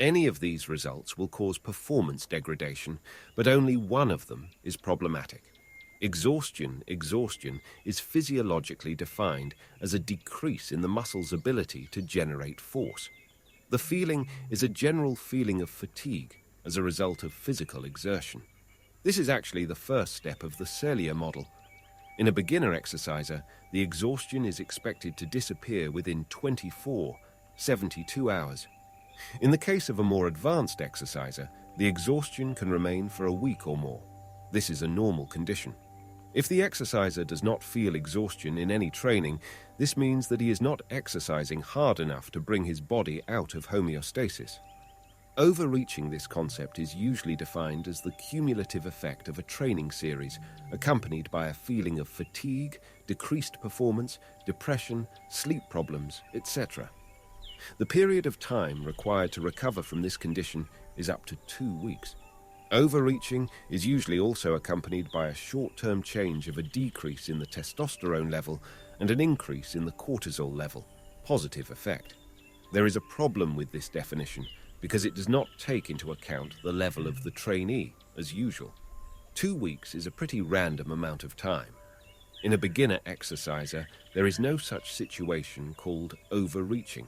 Any of these results will cause performance degradation, but only one of them is problematic. Exhaustion is physiologically defined as a decrease in the muscle's ability to generate force. The feeling is a general feeling of fatigue as a result of physical exertion. This is actually the first step of the Cellier model. In a beginner exerciser, the exhaustion is expected to disappear within 72 hours. In the case of a more advanced exerciser, the exhaustion can remain for a week or more. This is a normal condition. If the exerciser does not feel exhaustion in any training, this means that he is not exercising hard enough to bring his body out of homeostasis. Overreaching this concept is usually defined as the cumulative effect of a training series, accompanied by a feeling of fatigue, decreased performance, depression, sleep problems, etc. The period of time required to recover from this condition is up to 2 weeks. Overreaching is usually also accompanied by a short-term change of a decrease in the testosterone level and an increase in the cortisol level, positive effect. There is a problem with this definition because it does not take into account the level of the trainee, as usual. 2 weeks is a pretty random amount of time. In a beginner exerciser, there is no such situation called overreaching.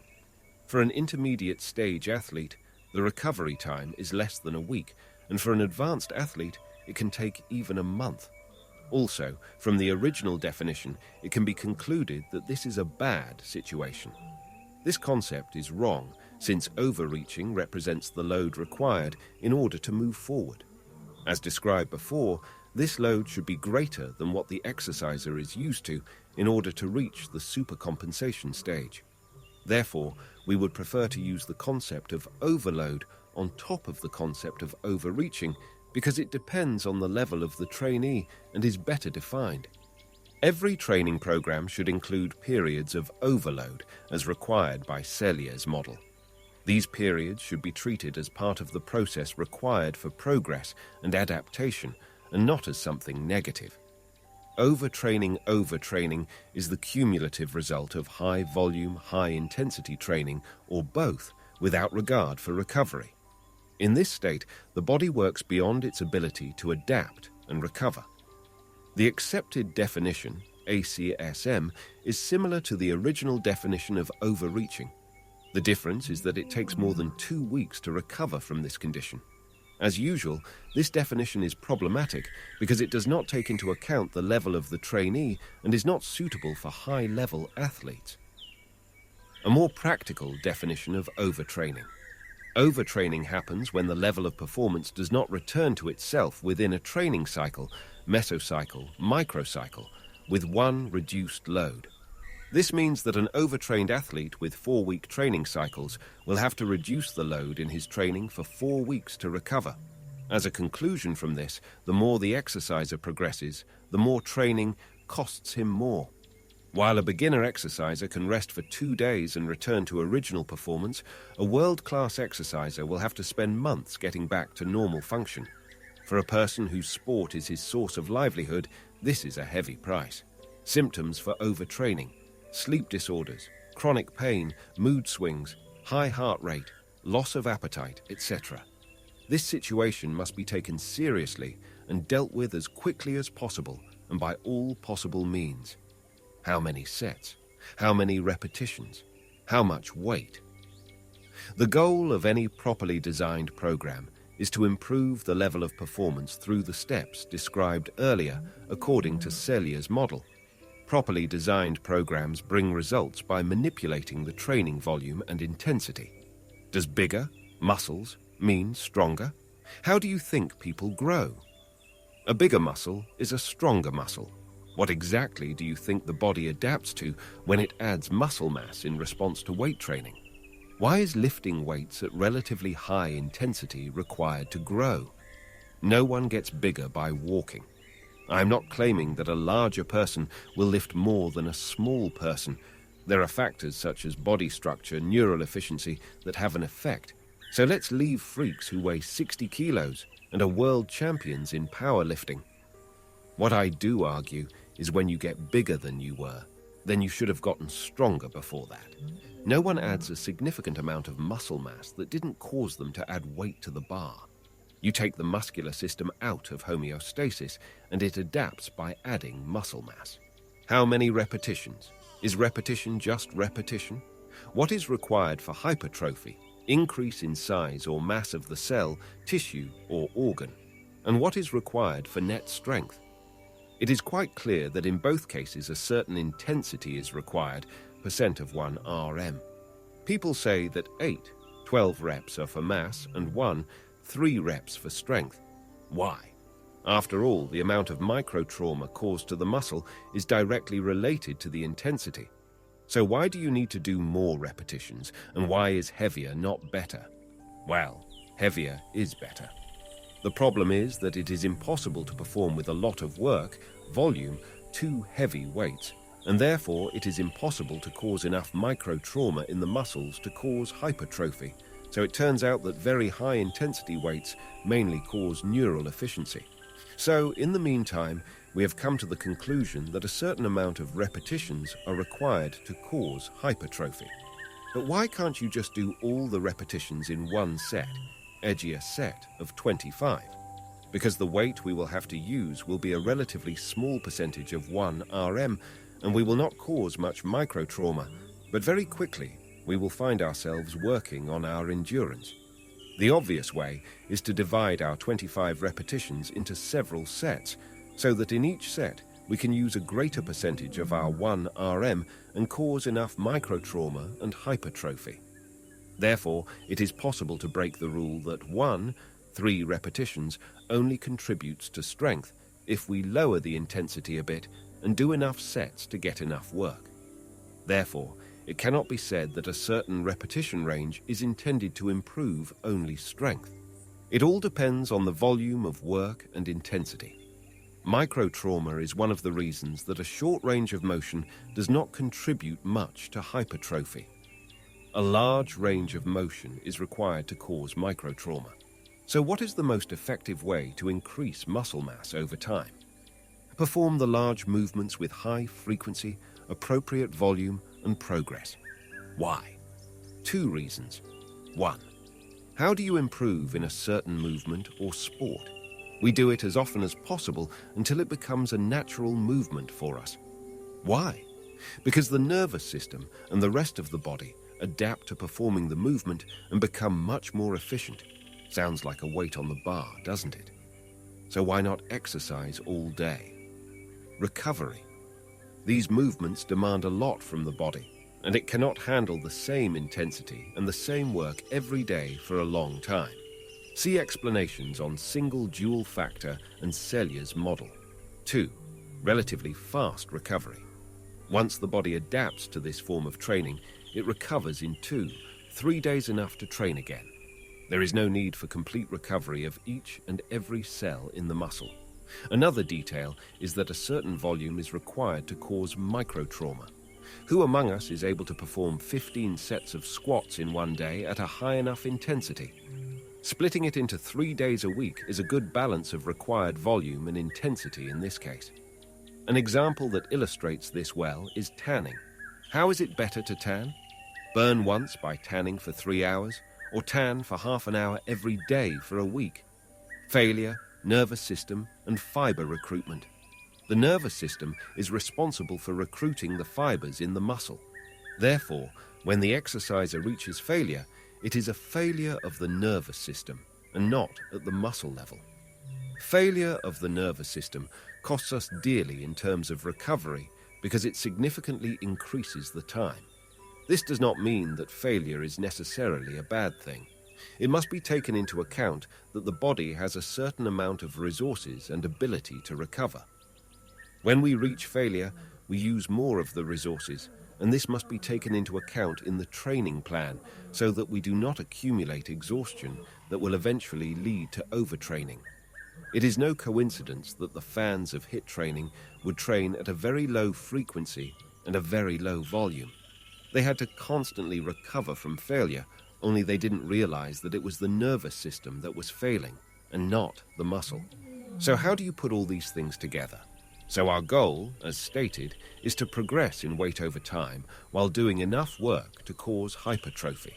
For an intermediate stage athlete, the recovery time is less than a week, and for an advanced athlete, it can take even a month. Also, from the original definition, it can be concluded that this is a bad situation. This concept is wrong, since overreaching represents the load required in order to move forward. As described before, this load should be greater than what the exerciser is used to in order to reach the supercompensation stage. Therefore, we would prefer to use the concept of overload on top of the concept of overreaching because it depends on the level of the trainee and is better defined. Every training program should include periods of overload as required by Cellier's model. These periods should be treated as part of the process required for progress and adaptation and not as something negative. Overtraining is the cumulative result of high-volume, high-intensity training, or both, without regard for recovery. In this state, the body works beyond its ability to adapt and recover. The accepted definition, ACSM, is similar to the original definition of overreaching. The difference is that it takes more than 2 weeks to recover from this condition. As usual, this definition is problematic because it does not take into account the level of the trainee and is not suitable for high-level athletes. A more practical definition of overtraining. Overtraining happens when the level of performance does not return to itself within a training cycle, mesocycle, microcycle, with one reduced load. This means that an overtrained athlete with 4-week training cycles will have to reduce the load in his training for 4 weeks to recover. As a conclusion from this, the more the exerciser progresses, the more training costs him more. While a beginner exerciser can rest for 2 days and return to original performance, a world-class exerciser will have to spend months getting back to normal function. For a person whose sport is his source of livelihood, this is a heavy price. Symptoms for overtraining: sleep disorders, chronic pain, mood swings, high heart rate, loss of appetite, etc. This situation must be taken seriously and dealt with as quickly as possible and by all possible means. How many sets? How many repetitions? How much weight? The goal of any properly designed program is to improve the level of performance through the steps described earlier according to Cellier's model. Properly designed programs bring results by manipulating the training volume and intensity. Does bigger muscles mean stronger? How do you think people grow? A bigger muscle is a stronger muscle. What exactly do you think the body adapts to when it adds muscle mass in response to weight training? Why is lifting weights at relatively high intensity required to grow? No one gets bigger by walking. I am not claiming that a larger person will lift more than a small person. There are factors such as body structure, neural efficiency that have an effect. So let's leave freaks who weigh 60 kilos and are world champions in powerlifting. What I do argue is when you get bigger than you were, then you should have gotten stronger before that. No one adds a significant amount of muscle mass that didn't cause them to add weight to the bar. You take the muscular system out of homeostasis and it adapts by adding muscle mass. How many repetitions? Is repetition just repetition? What is required for hypertrophy, increase in size or mass of the cell, tissue, or organ? And what is required for net strength? It is quite clear that in both cases a certain intensity is required, percent of 1 RM. People say that 8, 12 reps are for mass and 1, 3 reps for strength. Why? After all, the amount of microtrauma caused to the muscle is directly related to the intensity. So why do you need to do more repetitions, and why is heavier not better? Well, heavier is better. The problem is that it is impossible to perform with a lot of work, volume, too heavy weights, and therefore it is impossible to cause enough microtrauma in the muscles to cause hypertrophy. So it turns out that very high intensity weights mainly cause neural efficiency. So in the meantime, we have come to the conclusion that a certain amount of repetitions are required to cause hypertrophy. But why can't you just do all the repetitions in one set, e.g. a set of 25? Because the weight we will have to use will be a relatively small percentage of 1 RM, and we will not cause much microtrauma, but very quickly we will find ourselves working on our endurance. The obvious way is to divide our 25 repetitions into several sets, so that in each set we can use a greater percentage of our 1 RM and cause enough microtrauma and hypertrophy. Therefore, it is possible to break the rule that 3 repetitions only contributes to strength if we lower the intensity a bit and do enough sets to get enough work. Therefore, it cannot be said that a certain repetition range is intended to improve only strength. It all depends on the volume of work and intensity. Microtrauma is one of the reasons that a short range of motion does not contribute much to hypertrophy. A large range of motion is required to cause microtrauma. So what is the most effective way to increase muscle mass over time? Perform the large movements with high frequency, appropriate volume, and progress. Why? 2 reasons. 1. How do you improve in a certain movement or sport? We do it as often as possible until it becomes a natural movement for us. Why? Because the nervous system and the rest of the body adapt to performing the movement and become much more efficient. Sounds like a weight on the bar, doesn't it? So why not exercise all day? Recovery. These movements demand a lot from the body, and it cannot handle the same intensity and the same work every day for a long time. See explanations on single dual factor and Selye's model. 2. Relatively fast recovery. Once the body adapts to this form of training, it recovers in 2-3 days enough to train again. There is no need for complete recovery of each and every cell in the muscle. Another detail is that a certain volume is required to cause microtrauma. Who among us is able to perform 15 sets of squats in one day at a high enough intensity? Splitting it into 3 days a week is a good balance of required volume and intensity in this case. An example that illustrates this well is tanning. How is it better to tan? Burn once by tanning for 3 hours, or tan for half an hour every day for a week? Failure, nervous system, and fiber recruitment. The nervous system is responsible for recruiting the fibers in the muscle. Therefore, when the exerciser reaches failure, it is a failure of the nervous system and not at the muscle level. Failure of the nervous system costs us dearly in terms of recovery because it significantly increases the time. This does not mean that failure is necessarily a bad thing. It must be taken into account that the body has a certain amount of resources and ability to recover. When we reach failure, we use more of the resources, and this must be taken into account in the training plan so that we do not accumulate exhaustion that will eventually lead to overtraining. It is no coincidence that the fans of HIIT training would train at a very low frequency and a very low volume. They had to constantly recover from failure, only they didn't realize that it was the nervous system that was failing and not the muscle. So how do you put all these things together? So our goal, as stated, is to progress in weight over time while doing enough work to cause hypertrophy.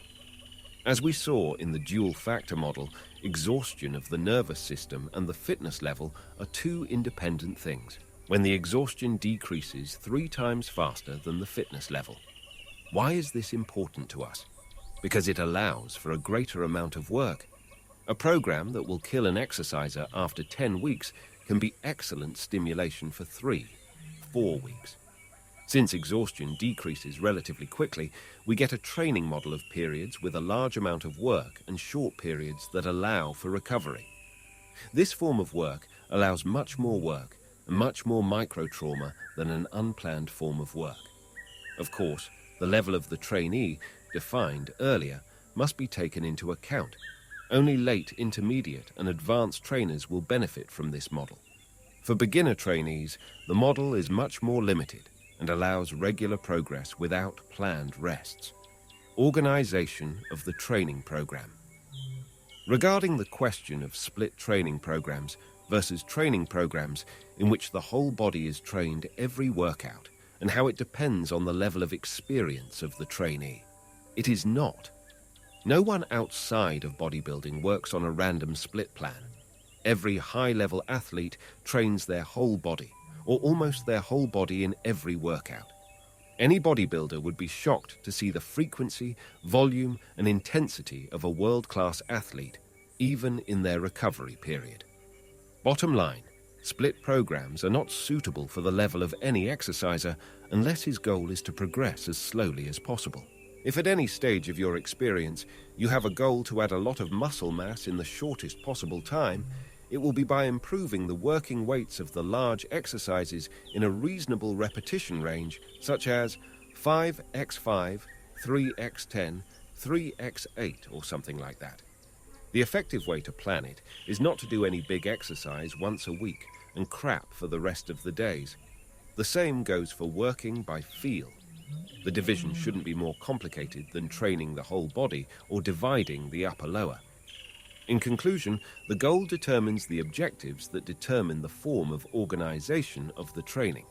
As we saw in the dual factor model, exhaustion of the nervous system and the fitness level are two independent things, when the exhaustion decreases 3 times faster than the fitness level. Why is this important to us? Because it allows for a greater amount of work. A program that will kill an exerciser after 10 weeks can be excellent stimulation for 3, 4 weeks. Since exhaustion decreases relatively quickly, we get a training model of periods with a large amount of work and short periods that allow for recovery. This form of work allows much more work and much more micro-trauma than an unplanned form of work. Of course, the level of the trainee, defined earlier, must be taken into account. Only late, intermediate, and advanced trainers will benefit from this model. For beginner trainees, the model is much more limited and allows regular progress without planned rests. Organization of the training program. Regarding the question of split training programs versus training programs in which the whole body is trained every workout and how it depends on the level of experience of the trainee, it is not. No one outside of bodybuilding works on a random split plan. Every high-level athlete trains their whole body, or almost their whole body in every workout. Any bodybuilder would be shocked to see the frequency, volume, and intensity of a world-class athlete, even in their recovery period. Bottom line, split programs are not suitable for the level of any exerciser unless his goal is to progress as slowly as possible. If at any stage of your experience you have a goal to add a lot of muscle mass in the shortest possible time, it will be by improving the working weights of the large exercises in a reasonable repetition range, such as 5x5, 3x10, 3x8 or something like that. The effective way to plan it is not to do any big exercise once a week and crap for the rest of the days. The same goes for working by feel. The division shouldn't be more complicated than training the whole body or dividing the upper-lower. In conclusion, the goal determines the objectives that determine the form of organization of the training.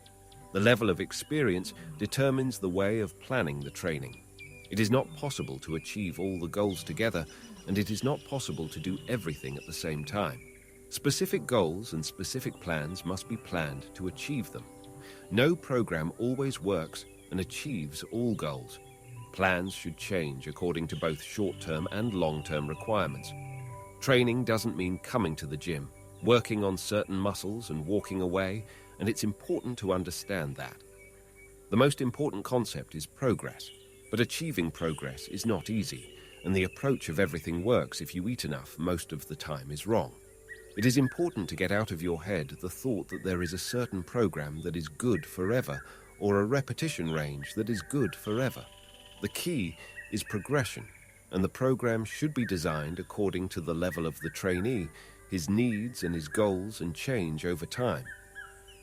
The level of experience determines the way of planning the training. It is not possible to achieve all the goals together, and it is not possible to do everything at the same time. Specific goals and specific plans must be planned to achieve them. No program always works and achieves all goals. Plans should change according to both short-term and long-term requirements. Training doesn't mean coming to the gym, working on certain muscles and walking away, and it's important to understand that. The most important concept is progress, but achieving progress is not easy, and the approach of everything works if you eat enough most of the time is wrong. It is important to get out of your head the thought that there is a certain program that is good forever, or a repetition range that is good forever. The key is progression, and the program should be designed according to the level of the trainee, his needs and his goals, and change over time.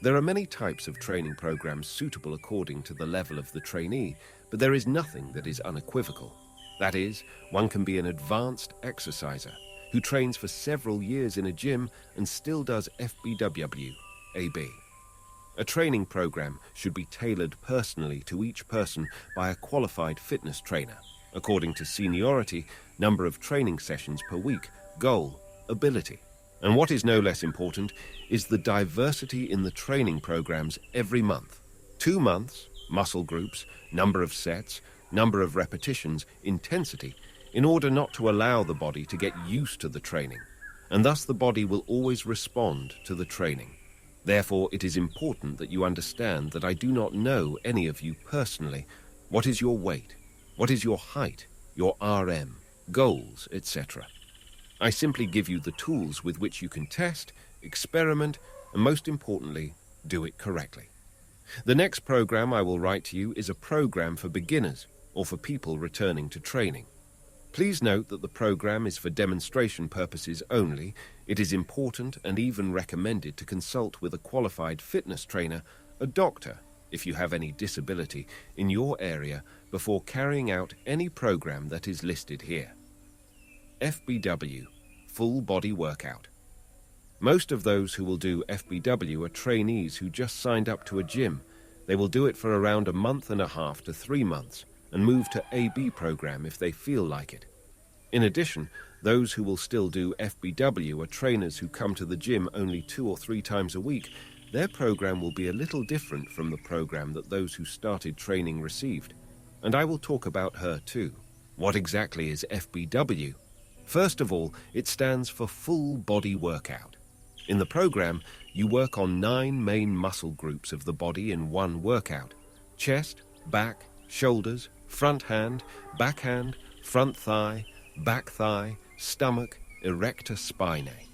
There are many types of training programs suitable according to the level of the trainee, but there is nothing that is unequivocal. That is, one can be an advanced exerciser who trains for several years in a gym and still does FBWW, AB. A training program should be tailored personally to each person by a qualified fitness trainer, according to seniority, number of training sessions per week, goal, ability. And what is no less important is the diversity in the training programs every month. 2 months, muscle groups, number of sets, number of repetitions, intensity, in order not to allow the body to get used to the training. And thus the body will always respond to the training. Therefore, it is important that you understand that I do not know any of you personally. What is your weight? What is your height, your RM, goals, etc.? I simply give you the tools with which you can test, experiment, and most importantly, do it correctly. The next program I will write to you is a program for beginners or for people returning to training. Please note that the program is for demonstration purposes only. It is important and even recommended to consult with a qualified fitness trainer, a doctor, if you have any disability in your area before carrying out any program that is listed here. FBW, full body workout. Most of those who will do FBW are trainees who just signed up to a gym. They will do it for around a month and a half to 3 months and move to AB program if they feel like it. In addition, those who will still do FBW are trainers who come to the gym only 2 or 3 times a week. Their program will be a little different from the program that those who started training received. And I will talk about her too. What exactly is FBW? First of all, it stands for Full Body Workout. In the program, you work on 9 main muscle groups of the body in one workout: chest, back, shoulders, front hand, back hand, front thigh, back thigh, stomach, erector spinae.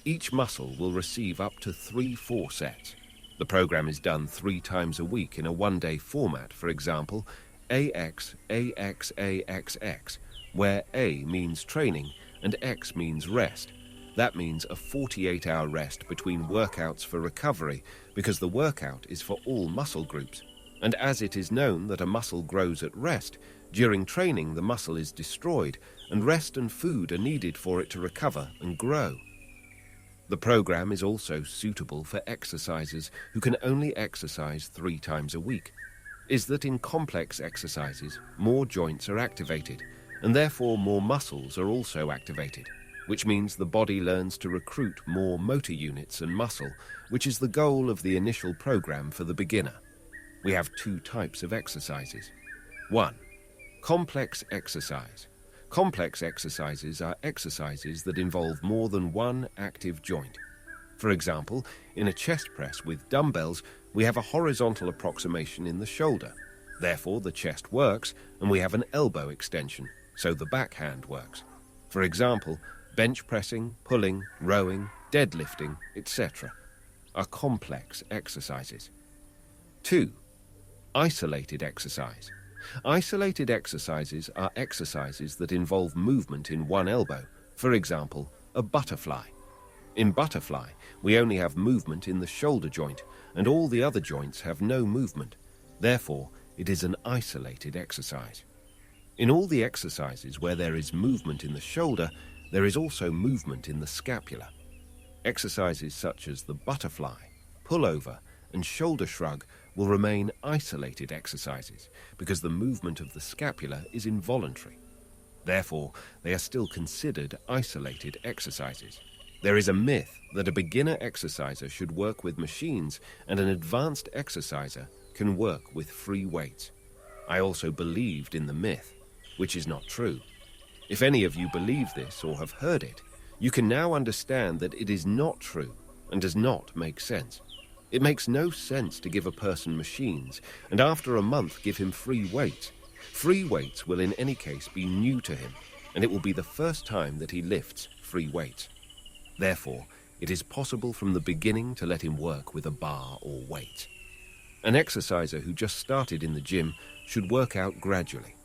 Each muscle will receive up to 3-4 sets. The program is done 3 times a week in a one-day format, for example, AX, AX, AXX, where A means training and X means rest. That means a 48-hour rest between workouts for recovery, because the workout is for all muscle groups. And as it is known that a muscle grows at rest, during training the muscle is destroyed, and rest and food are needed for it to recover and grow. The program is also suitable for exercisers who can only exercise 3 times a week. Is that in complex exercises, more joints are activated, and therefore more muscles are also activated, which means the body learns to recruit more motor units and muscle, which is the goal of the initial program for the beginner. We have 2 types of exercises. 1. Complex exercise. Complex exercises are exercises that involve more than one active joint. For example, in a chest press with dumbbells, we have a horizontal approximation in the shoulder. Therefore, the chest works, and we have an elbow extension, so the back hand works. For example, bench pressing, pulling, rowing, deadlifting, etc. are complex exercises. 2. Isolated exercise. Isolated exercises are exercises that involve movement in one elbow, for example, a butterfly. In butterfly, we only have movement in the shoulder joint, and all the other joints have no movement. Therefore, it is an isolated exercise. In all the exercises where there is movement in the shoulder, there is also movement in the scapula. Exercises such as the butterfly, pullover, and shoulder shrug will remain isolated exercises because the movement of the scapula is involuntary. Therefore, they are still considered isolated exercises. There is a myth that a beginner exerciser should work with machines and an advanced exerciser can work with free weights. I also believed in the myth, which is not true. If any of you believe this or have heard it, you can now understand that it is not true and does not make sense. It makes no sense to give a person machines and after a month give him free weights. Free weights will in any case be new to him, and it will be the first time that he lifts free weights. Therefore, it is possible from the beginning to let him work with a bar or weight. An exerciser who just started in the gym should work out gradually.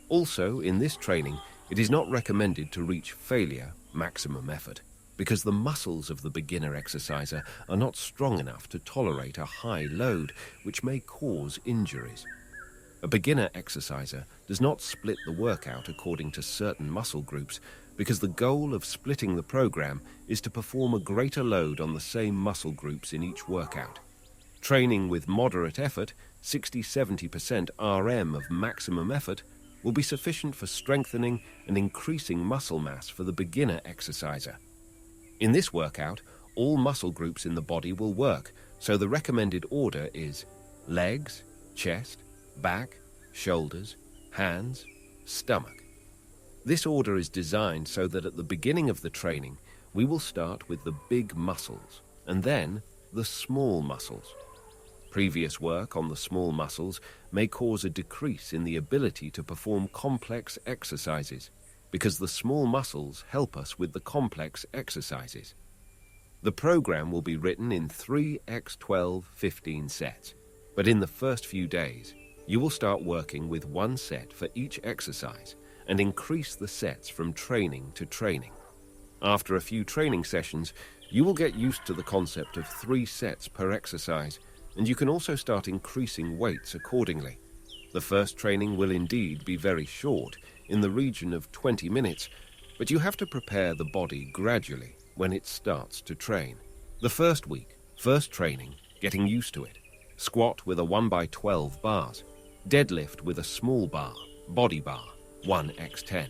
Also, in this training, it is not recommended to reach failure, maximum effort, because the muscles of the beginner exerciser are not strong enough to tolerate a high load, which may cause injuries. A beginner exerciser does not split the workout according to certain muscle groups, because the goal of splitting the program is to perform a greater load on the same muscle groups in each workout. Training with moderate effort, 60-70% RM of maximum effort, will be sufficient for strengthening and increasing muscle mass for the beginner exerciser. In this workout, all muscle groups in the body will work, so the recommended order is legs, chest, back, shoulders, hands, stomach. This order is designed so that at the beginning of the training, we will start with the big muscles and then the small muscles. Previous work on the small muscles may cause a decrease in the ability to perform complex exercises, because the small muscles help us with the complex exercises. The program will be written in 3x12-15 sets, but in the first few days, you will start working with 1 set for each exercise and increase the sets from training to training. After a few training sessions, you will get used to the concept of 3 sets per exercise, and you can also start increasing weights accordingly. The first training will indeed be very short, in the region of 20 minutes, but you have to prepare the body gradually, when it starts to train. The first week, first training, getting used to it. Squat with a 1x12 bars. Deadlift with a small bar, body bar, 1x10.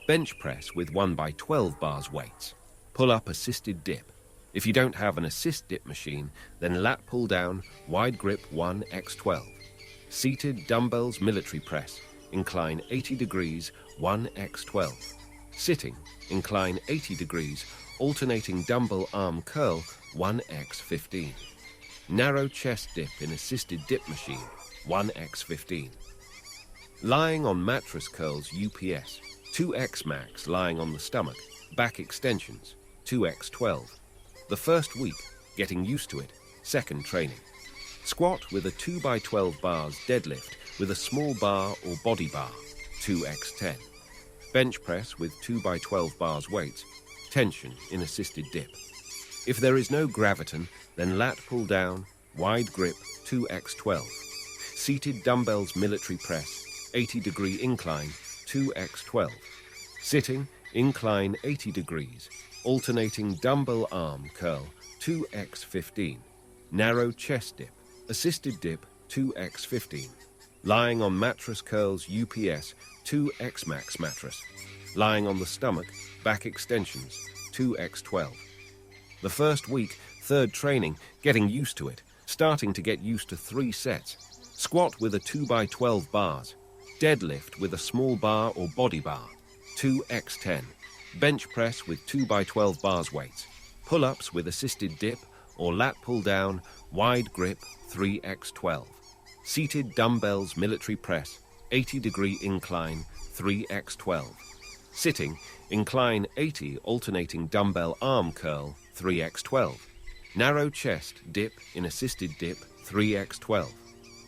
Bench press with 1x12 bars weights. Pull-up assisted dip. If you don't have an assist dip machine, then lat pull down, wide grip 1x12. Seated dumbbells military press, incline 80 degrees, 1x12. Sitting, incline 80 degrees, alternating dumbbell arm curl, 1x15. Narrow chest dip in assisted dip machine, 1x15. Lying on mattress curls UPS, 2x max lying on the stomach, back extensions, 2x12. The first week, getting used to it, second training. Squat with a 2x12 bars deadlift with a small bar or body bar, 2x10. Bench press with 2x12 bars weights, tension in assisted dip. If there is no graviton, then lat pull down, wide grip, 2x12. Seated dumbbells military press, 80-degree incline, 2x12. Sitting, incline 80 degrees, alternating dumbbell arm curl, 2x15. Narrow chest dip, assisted dip, 2x15. Lying on mattress curls UPS, 2x max mattress. Lying on the stomach, back extensions, 2x12. The first week, third training, getting used to it, starting to get used to 3 sets. Squat with a 2x12 bars. Deadlift with a small bar or body bar, 2x10. Bench press with 2x12 bars weights. Pull-ups with assisted dip or lat pull down, wide grip, 3x12. Seated dumbbells military press, 80-degree incline, 3x12. Sitting, incline 80 alternating dumbbell arm curl, 3x12. Narrow chest dip in assisted dip, 3x12.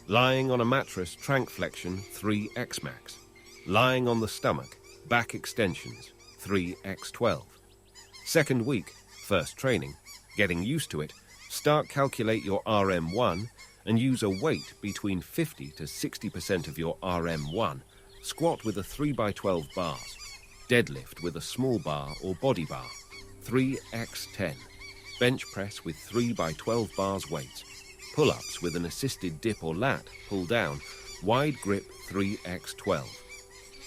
Lying on a mattress trank flexion, 3x max. Lying on the stomach, back extensions, 3x12. Second week, first training, getting used to it, start calculate your RM1 and use a weight between 50 to 60% of your RM1. Squat with a 3x12 bars. Deadlift with a small bar or body bar, 3x10. Bench press with 3x12 bars weights. Pull-ups with an assisted dip or lat, pull down, wide grip 3x12.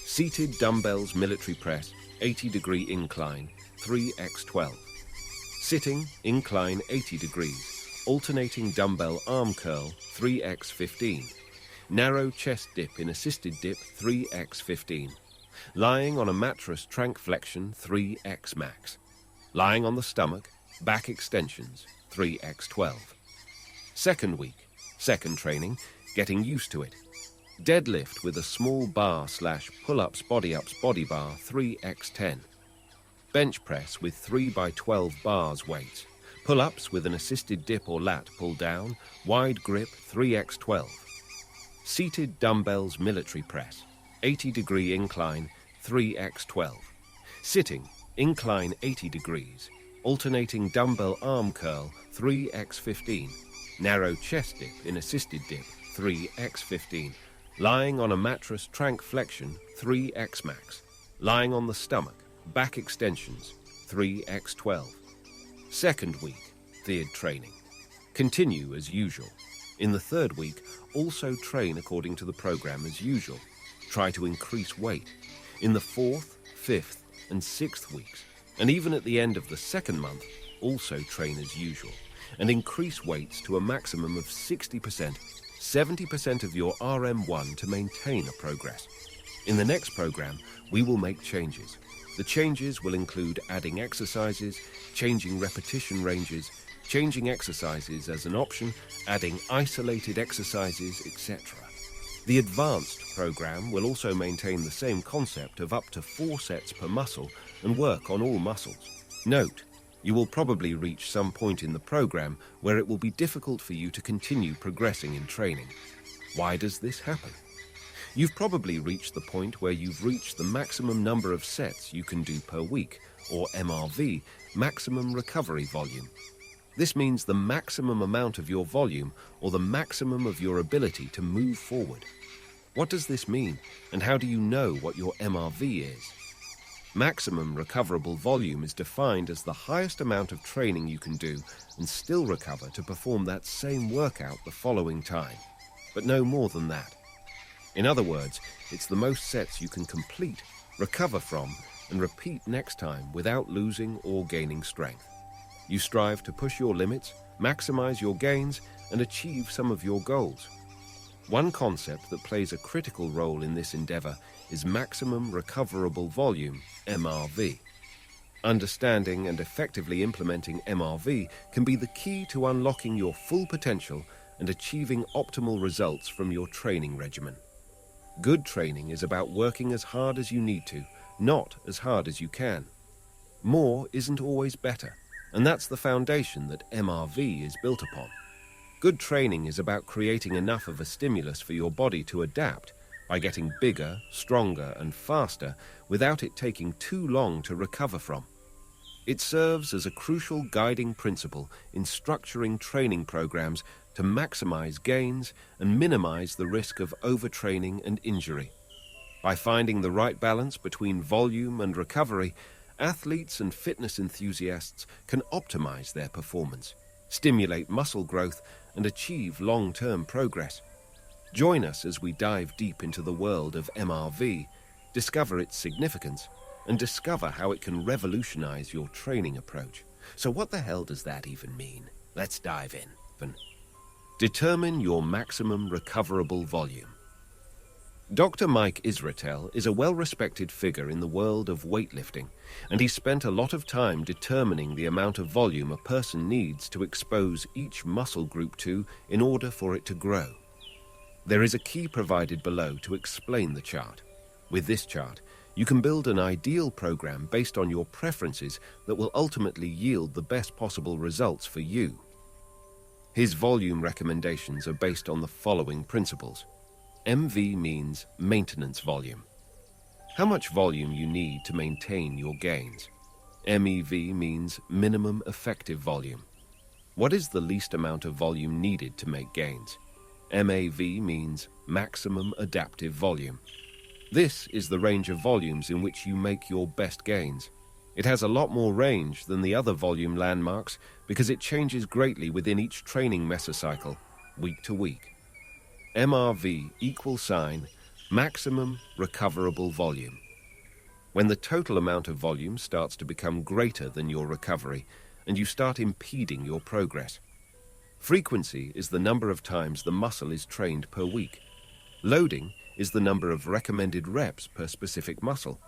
Seated dumbbells military press, 80-degree incline, 3x12. Sitting, incline 80 degrees, alternating dumbbell arm curl, 3x15. Narrow chest dip in assisted dip, 3x15. Lying on a mattress trank flexion, 3x max. Lying on the stomach, back extensions, 3x12. Second week, second training, getting used to it. Deadlift with a small bar / pull-ups body bar, 3x10. Bench press with 3x12 bars weights. Pull-ups with an assisted dip or lat pull down, wide grip, 3x12. Seated dumbbells military press, 80-degree incline, 3x12. Sitting, incline 80 degrees, alternating dumbbell arm curl, 3x15. Narrow chest dip in assisted dip, 3x15. Lying on a mattress trank flexion, 3x max. Lying on the stomach, back extensions, 3x12. Second week, third training. Continue as usual. In the third week, also train according to the program as usual. Try to increase weight. In the fourth, fifth, and sixth weeks, and even at the end of the second month, also train as usual, and increase weights to a maximum of 60%, 70% of your RM1 to maintain a progress. In the next program, we will make changes. The changes will include adding exercises, changing repetition ranges, changing exercises as an option, adding isolated exercises, etc. The advanced program will also maintain the same concept of up to 4 sets per muscle and work on all muscles. Note, you will probably reach some point in the program where it will be difficult for you to continue progressing in training. Why does this happen? You've probably reached the point where you've reached the maximum number of sets you can do per week, or MRV, maximum recovery volume. This means the maximum amount of your volume or the maximum of your ability to move forward. What does this mean, and how do you know what your MRV is? Maximum recoverable volume is defined as the highest amount of training you can do and still recover to perform that same workout the following time, but no more than that. In other words, it's the most sets you can complete, recover from, and repeat next time without losing or gaining strength. You strive to push your limits, maximize your gains, and achieve some of your goals. One concept that plays a critical role in this endeavor is maximum recoverable volume, MRV. Understanding and effectively implementing MRV can be the key to unlocking your full potential and achieving optimal results from your training regimen. Good training is about working as hard as you need to, not as hard as you can. More isn't always better, and that's the foundation that MRV is built upon. Good training is about creating enough of a stimulus for your body to adapt by getting bigger, stronger, and faster without it taking too long to recover from. It serves as a crucial guiding principle in structuring training programs to maximize gains and minimize the risk of overtraining and injury. By finding the right balance between volume and recovery, athletes and fitness enthusiasts can optimize their performance, stimulate muscle growth, and achieve long-term progress. Join us as we dive deep into the world of MRV, discover its significance, and discover how it can revolutionize your training approach. So what the hell does that even mean? Let's dive in. Determine your maximum recoverable volume. Dr. Mike Israetel is a well-respected figure in the world of weightlifting, and he spent a lot of time determining the amount of volume a person needs to expose each muscle group to in order for it to grow. There is a key provided below to explain the chart. With this chart, you can build an ideal program based on your preferences that will ultimately yield the best possible results for you. His volume recommendations are based on the following principles. MV means maintenance volume. How much volume you need to maintain your gains. MEV means minimum effective volume. What is the least amount of volume needed to make gains? MAV means maximum adaptive volume. This is the range of volumes in which you make your best gains. It has a lot more range than the other volume landmarks because it changes greatly within each training mesocycle, week to week. MRV =, maximum recoverable volume. When the total amount of volume starts to become greater than your recovery and you start impeding your progress. Frequency is the number of times the muscle is trained per week. Loading is the number of recommended reps per specific muscle.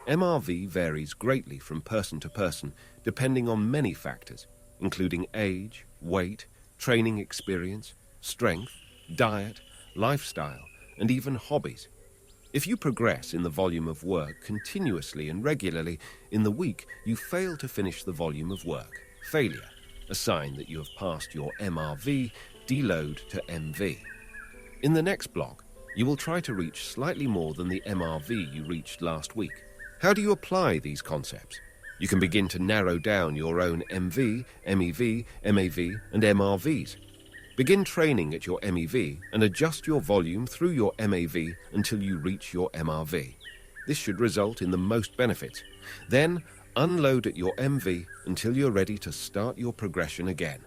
MRV varies greatly from person to person depending on many factors, including age, weight, training experience, strength, diet, lifestyle, and even hobbies. If you progress in the volume of work continuously and regularly, in the week you fail to finish the volume of work. Failure, a sign that you have passed your MRV, deload to MV. In the next block, you will try to reach slightly more than the MRV you reached last week. How do you apply these concepts? You can begin to narrow down your own MV, MEV, MAV, and MRVs. Begin training at your MEV and adjust your volume through your MAV until you reach your MRV. This should result in the most benefits. Then, unload at your MV until you're ready to start your progression again.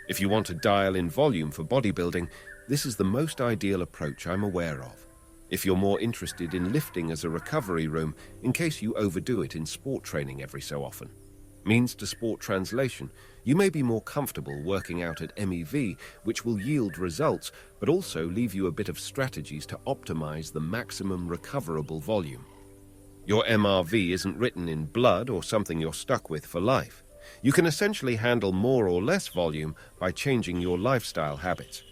If you want to dial in volume for bodybuilding, this is the most ideal approach I'm aware of. If you're more interested in lifting as a recovery room, in case you overdo it in sport training every so often. Means to sport translation, you may be more comfortable working out at MEV, which will yield results, but also leave you a bit of strategies to optimize the maximum recoverable volume. Your MRV isn't written in blood or something you're stuck with for life. You can essentially handle more or less volume by changing your lifestyle habits.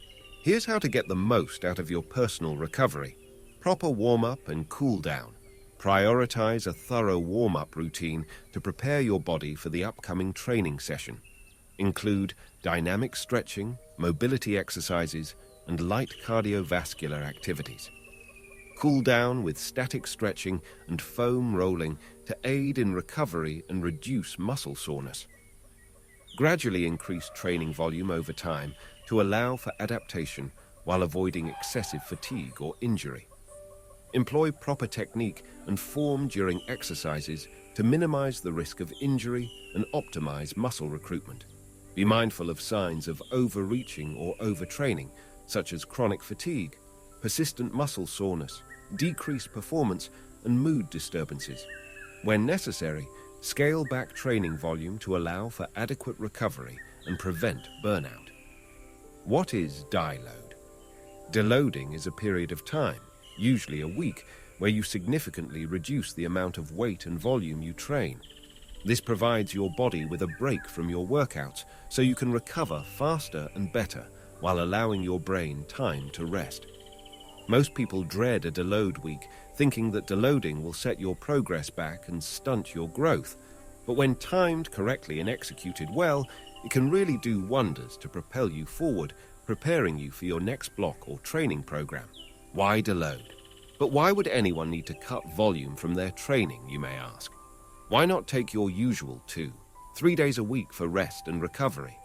Here's how to get the most out of your personal recovery. Proper warm-up and cool-down. Prioritize a thorough warm-up routine to prepare your body for the upcoming training session. Include dynamic stretching, mobility exercises, and light cardiovascular activities. Cool down with static stretching and foam rolling to aid in recovery and reduce muscle soreness. Gradually increase training volume over time to allow for adaptation while avoiding excessive fatigue or injury. Employ proper technique and form during exercises to minimize the risk of injury and optimize muscle recruitment. Be mindful of signs of overreaching or overtraining, such as chronic fatigue, persistent muscle soreness, decreased performance, and mood disturbances. When necessary, scale back training volume to allow for adequate recovery and prevent burnout. What is deload? Deloading is a period of time, usually a week, where you significantly reduce the amount of weight and volume you train. This provides your body with a break from your workouts so you can recover faster and better while allowing your brain time to rest. Most people dread a deload week, thinking that deloading will set your progress back and stunt your growth. But when timed correctly and executed well, it can really do wonders to propel you forward, preparing you for your next block or training program. Why deload? But why would anyone need to cut volume from their training, you may ask? Why not take your usual 2-3 days a week for rest and recovery?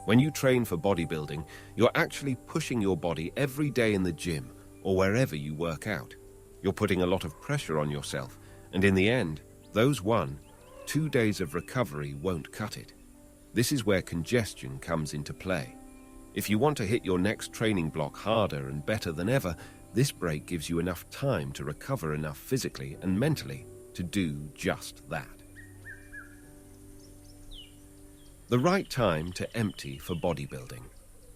When you train for bodybuilding, you're actually pushing your body every day in the gym or wherever you work out. You're putting a lot of pressure on yourself, and in the end, those 1-2 days of recovery won't cut it. This is where congestion comes into play. If you want to hit your next training block harder and better than ever, this break gives you enough time to recover enough physically and mentally to do just that. The right time to empty for bodybuilding.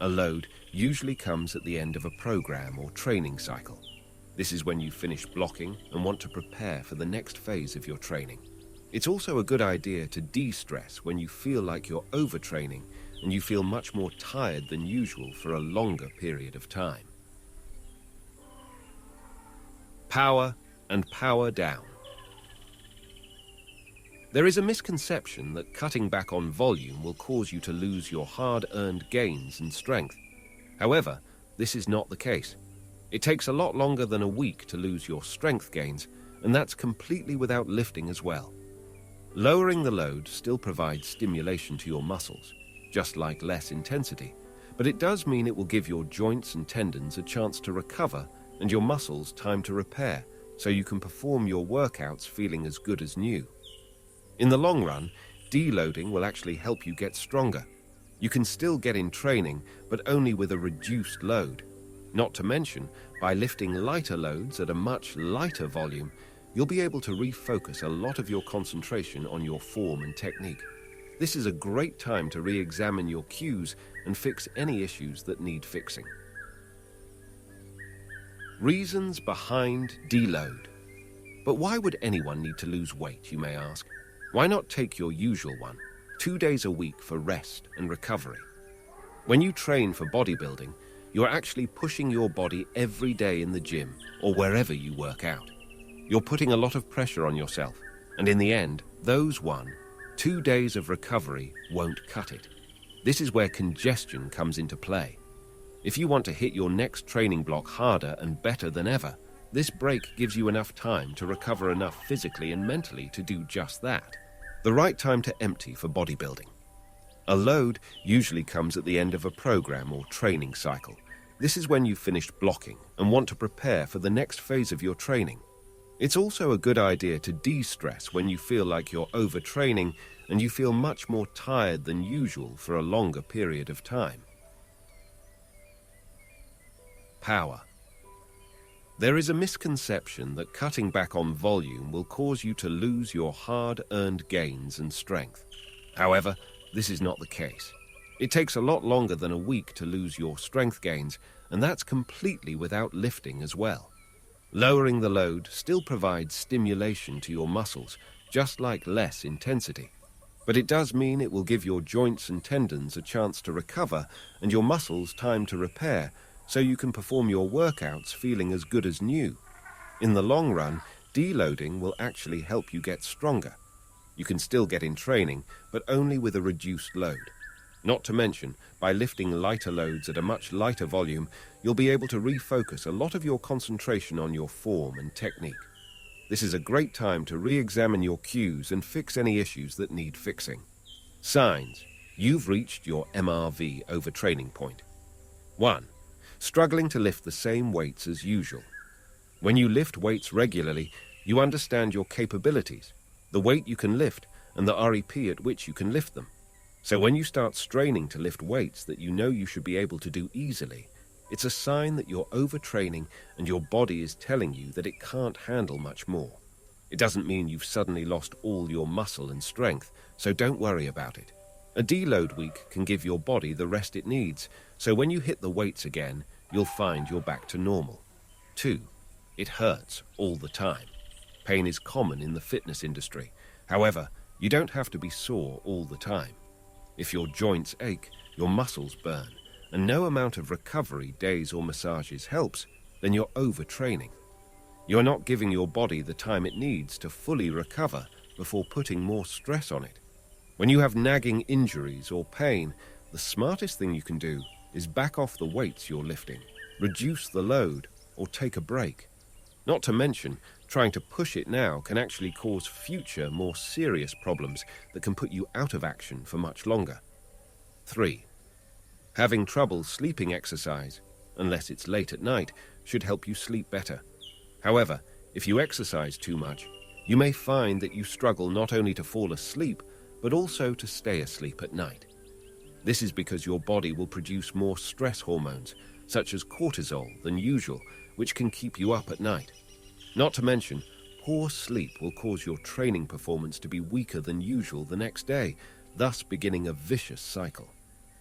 A load usually comes at the end of a program or training cycle. This is when you finish blocking and want to prepare for the next phase of your training. It's also a good idea to de-stress when you feel like you're overtraining and you feel much more tired than usual for a longer period of time. Power and power down. There is a misconception that cutting back on volume will cause you to lose your hard-earned gains and strength. However, this is not the case. It takes a lot longer than a week to lose your strength gains, and that's completely without lifting as well. Lowering the load still provides stimulation to your muscles, just like less intensity, but it does mean it will give your joints and tendons a chance to recover and your muscles time to repair, so you can perform your workouts feeling as good as new. In the long run, deloading will actually help you get stronger. You can still get in training, but only with a reduced load. Not to mention, by lifting lighter loads at a much lighter volume, you'll be able to refocus a lot of your concentration on your form and technique. This is a great time to re-examine your cues and fix any issues that need fixing. Reasons behind deload. But why would anyone need to lose weight, you may ask? Why not take your usual 1-2 days a week for rest and recovery? When you train for bodybuilding, you're actually pushing your body every day in the gym or wherever you work out. You're putting a lot of pressure on yourself, and in the end, those 1-2 days of recovery won't cut it. This is where congestion comes into play. If you want to hit your next training block harder and better than ever, this break gives you enough time to recover enough physically and mentally to do just that. The right time to empty for bodybuilding. A load usually comes at the end of a program or training cycle. This is when you've finished blocking and want to prepare for the next phase of your training. It's also a good idea to de-stress when you feel like you're overtraining and you feel much more tired than usual for a longer period of time. Power. There is a misconception that cutting back on volume will cause you to lose your hard-earned gains and strength. However, this is not the case. It takes a lot longer than a week to lose your strength gains, and that's completely without lifting as well. Lowering the load still provides stimulation to your muscles, just like less intensity. But it does mean it will give your joints and tendons a chance to recover and your muscles time to repair, so you can perform your workouts feeling as good as new. In the long run, deloading will actually help you get stronger. You can still get in training, but only with a reduced load. Not to mention, by lifting lighter loads at a much lighter volume, you'll be able to refocus a lot of your concentration on your form and technique. This is a great time to re-examine your cues and fix any issues that need fixing. Signs: you've reached your MRV overtraining point. 1. Struggling to lift the same weights as usual. When you lift weights regularly, you understand your capabilities, the weight you can lift, and the REP at which you can lift them. So when you start straining to lift weights that you know you should be able to do easily, it's a sign that you're overtraining and your body is telling you that it can't handle much more. It doesn't mean you've suddenly lost all your muscle and strength, so don't worry about it. A deload week can give your body the rest it needs, so when you hit the weights again, you'll find you're back to normal. 2. It hurts all the time. Pain is common in the fitness industry. However, you don't have to be sore all the time. If your joints ache, your muscles burn, and no amount of recovery, days or massages helps, then you're overtraining. You're not giving your body the time it needs to fully recover before putting more stress on it. When you have nagging injuries or pain, the smartest thing you can do is back off the weights you're lifting, reduce the load, or take a break. Not to mention, trying to push it now can actually cause future, more serious problems that can put you out of action for much longer. 3. Having trouble sleeping exercise, unless it's late at night, should help you sleep better. However, if you exercise too much, you may find that you struggle not only to fall asleep, but also to stay asleep at night. This is because your body will produce more stress hormones, such as cortisol, than usual, which can keep you up at night. Not to mention, poor sleep will cause your training performance to be weaker than usual the next day, thus beginning a vicious cycle.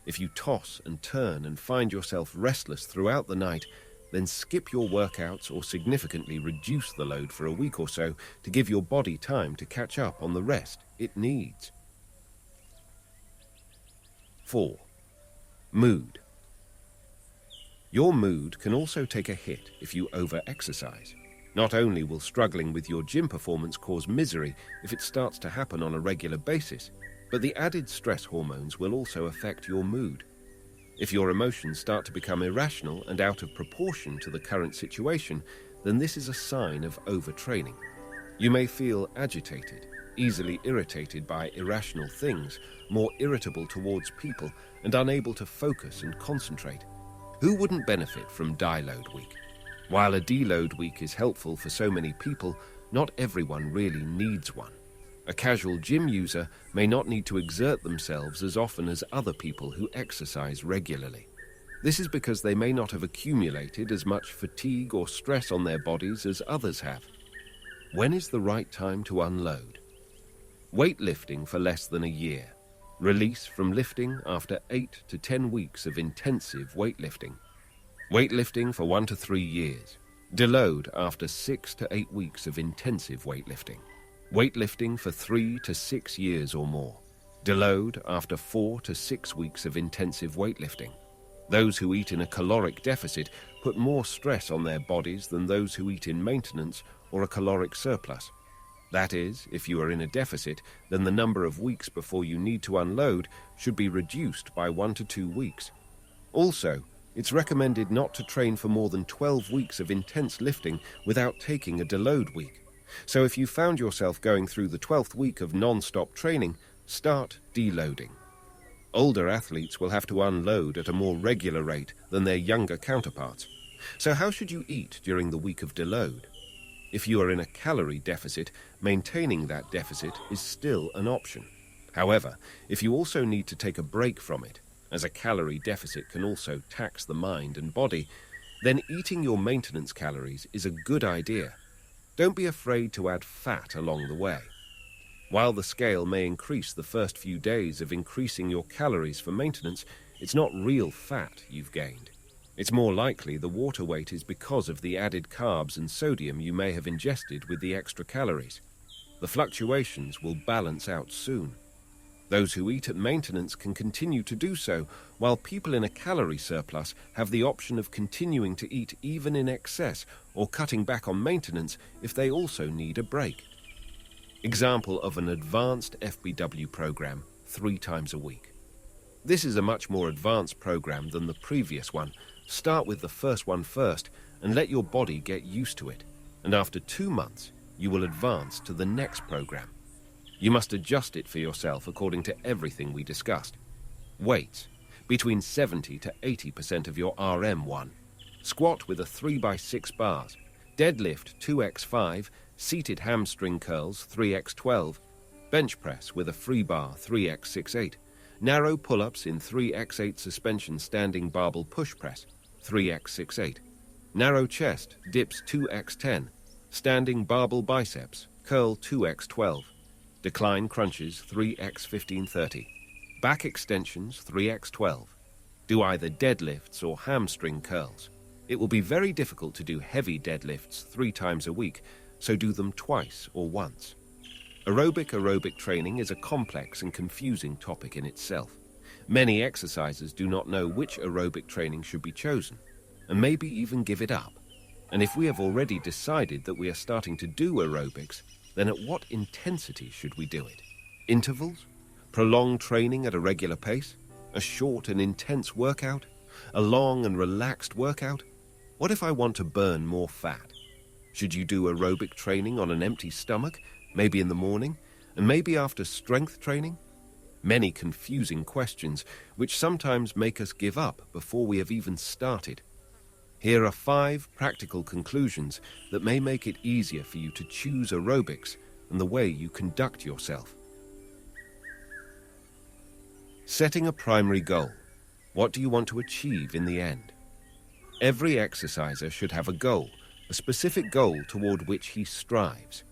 If you toss and turn and find yourself restless throughout the night, then skip your workouts or significantly reduce the load for a week or so to give your body time to catch up on the rest it needs. 4. Mood. Your mood can also take a hit if you over-exercise. Not only will struggling with your gym performance cause misery if it starts to happen on a regular basis, but the added stress hormones will also affect your mood. If your emotions start to become irrational and out of proportion to the current situation, then this is a sign of overtraining. You may feel agitated, easily irritated by irrational things, more irritable towards people, and unable to focus and concentrate. Who wouldn't benefit from deload week? While a deload week is helpful for so many people, not everyone really needs one. A casual gym user may not need to exert themselves as often as other people who exercise regularly. This is because they may not have accumulated as much fatigue or stress on their bodies as others have. When is the right time to unload? Weightlifting for less than a year. Release from lifting after 8 to 10 weeks of intensive weightlifting. Weightlifting for 1 to 3 years. Deload after 6 to 8 weeks of intensive weightlifting. Weightlifting for 3 to 6 years or more. Deload after 4 to 6 weeks of intensive weightlifting. Those who eat in a caloric deficit put more stress on their bodies than those who eat in maintenance or a caloric surplus. That is, if you are in a deficit, then the number of weeks before you need to unload should be reduced by 1 to 2 weeks. Also, it's recommended not to train for more than 12 weeks of intense lifting without taking a deload week. So if you found yourself going through the 12th week of non-stop training, start deloading. Older athletes will have to unload at a more regular rate than their younger counterparts. So how should you eat during the week of deload? If you are in a calorie deficit, maintaining that deficit is still an option. However, if you also need to take a break from it, as a calorie deficit can also tax the mind and body, then eating your maintenance calories is a good idea. Don't be afraid to add fat along the way. While the scale may increase the first few days of increasing your calories for maintenance, it's not real fat you've gained. It's more likely the water weight is because of the added carbs and sodium you may have ingested with the extra calories. The fluctuations will balance out soon. Those who eat at maintenance can continue to do so, while people in a calorie surplus have the option of continuing to eat even in excess or cutting back on maintenance if they also need a break. Example of an advanced FBW program 3 times a week. This is a much more advanced program than the previous one. Start with the first one first and let your body get used to it, and after 2 months you will advance to the next program. You must adjust it for yourself according to everything we discussed. Weights, between 70 to 80% of your RM1. Squat with a 3x6 bars. deadlift 2x5, seated hamstring curls 3x12, bench press with a free bar 3x68, narrow pull-ups in 3x8 suspension standing barbell push press 3x68, narrow chest dips 2x10, standing barbell biceps curl 2x12, decline crunches 3x1530, back extensions 3x12. Do either deadlifts or hamstring curls. It will be very difficult to do heavy deadlifts 3 times a week, so do them twice or once. Aerobic training is a complex and confusing topic in itself. Many exercisers do not know which aerobic training should be chosen, and maybe even give it up. And if we have already decided that we are starting to do aerobics, then at what intensity should we do it? Intervals? Prolonged training at a regular pace? A short and intense workout? A long and relaxed workout? What if I want to burn more fat? Should you do aerobic training on an empty stomach, maybe in the morning, and maybe after strength training? Many confusing questions, which sometimes make us give up before we have even started. Here are 5 practical conclusions that may make it easier for you to choose aerobics and the way you conduct yourself. Setting a primary goal. What do you want to achieve in the end? Every exerciser should have a goal, a specific goal toward which he strives.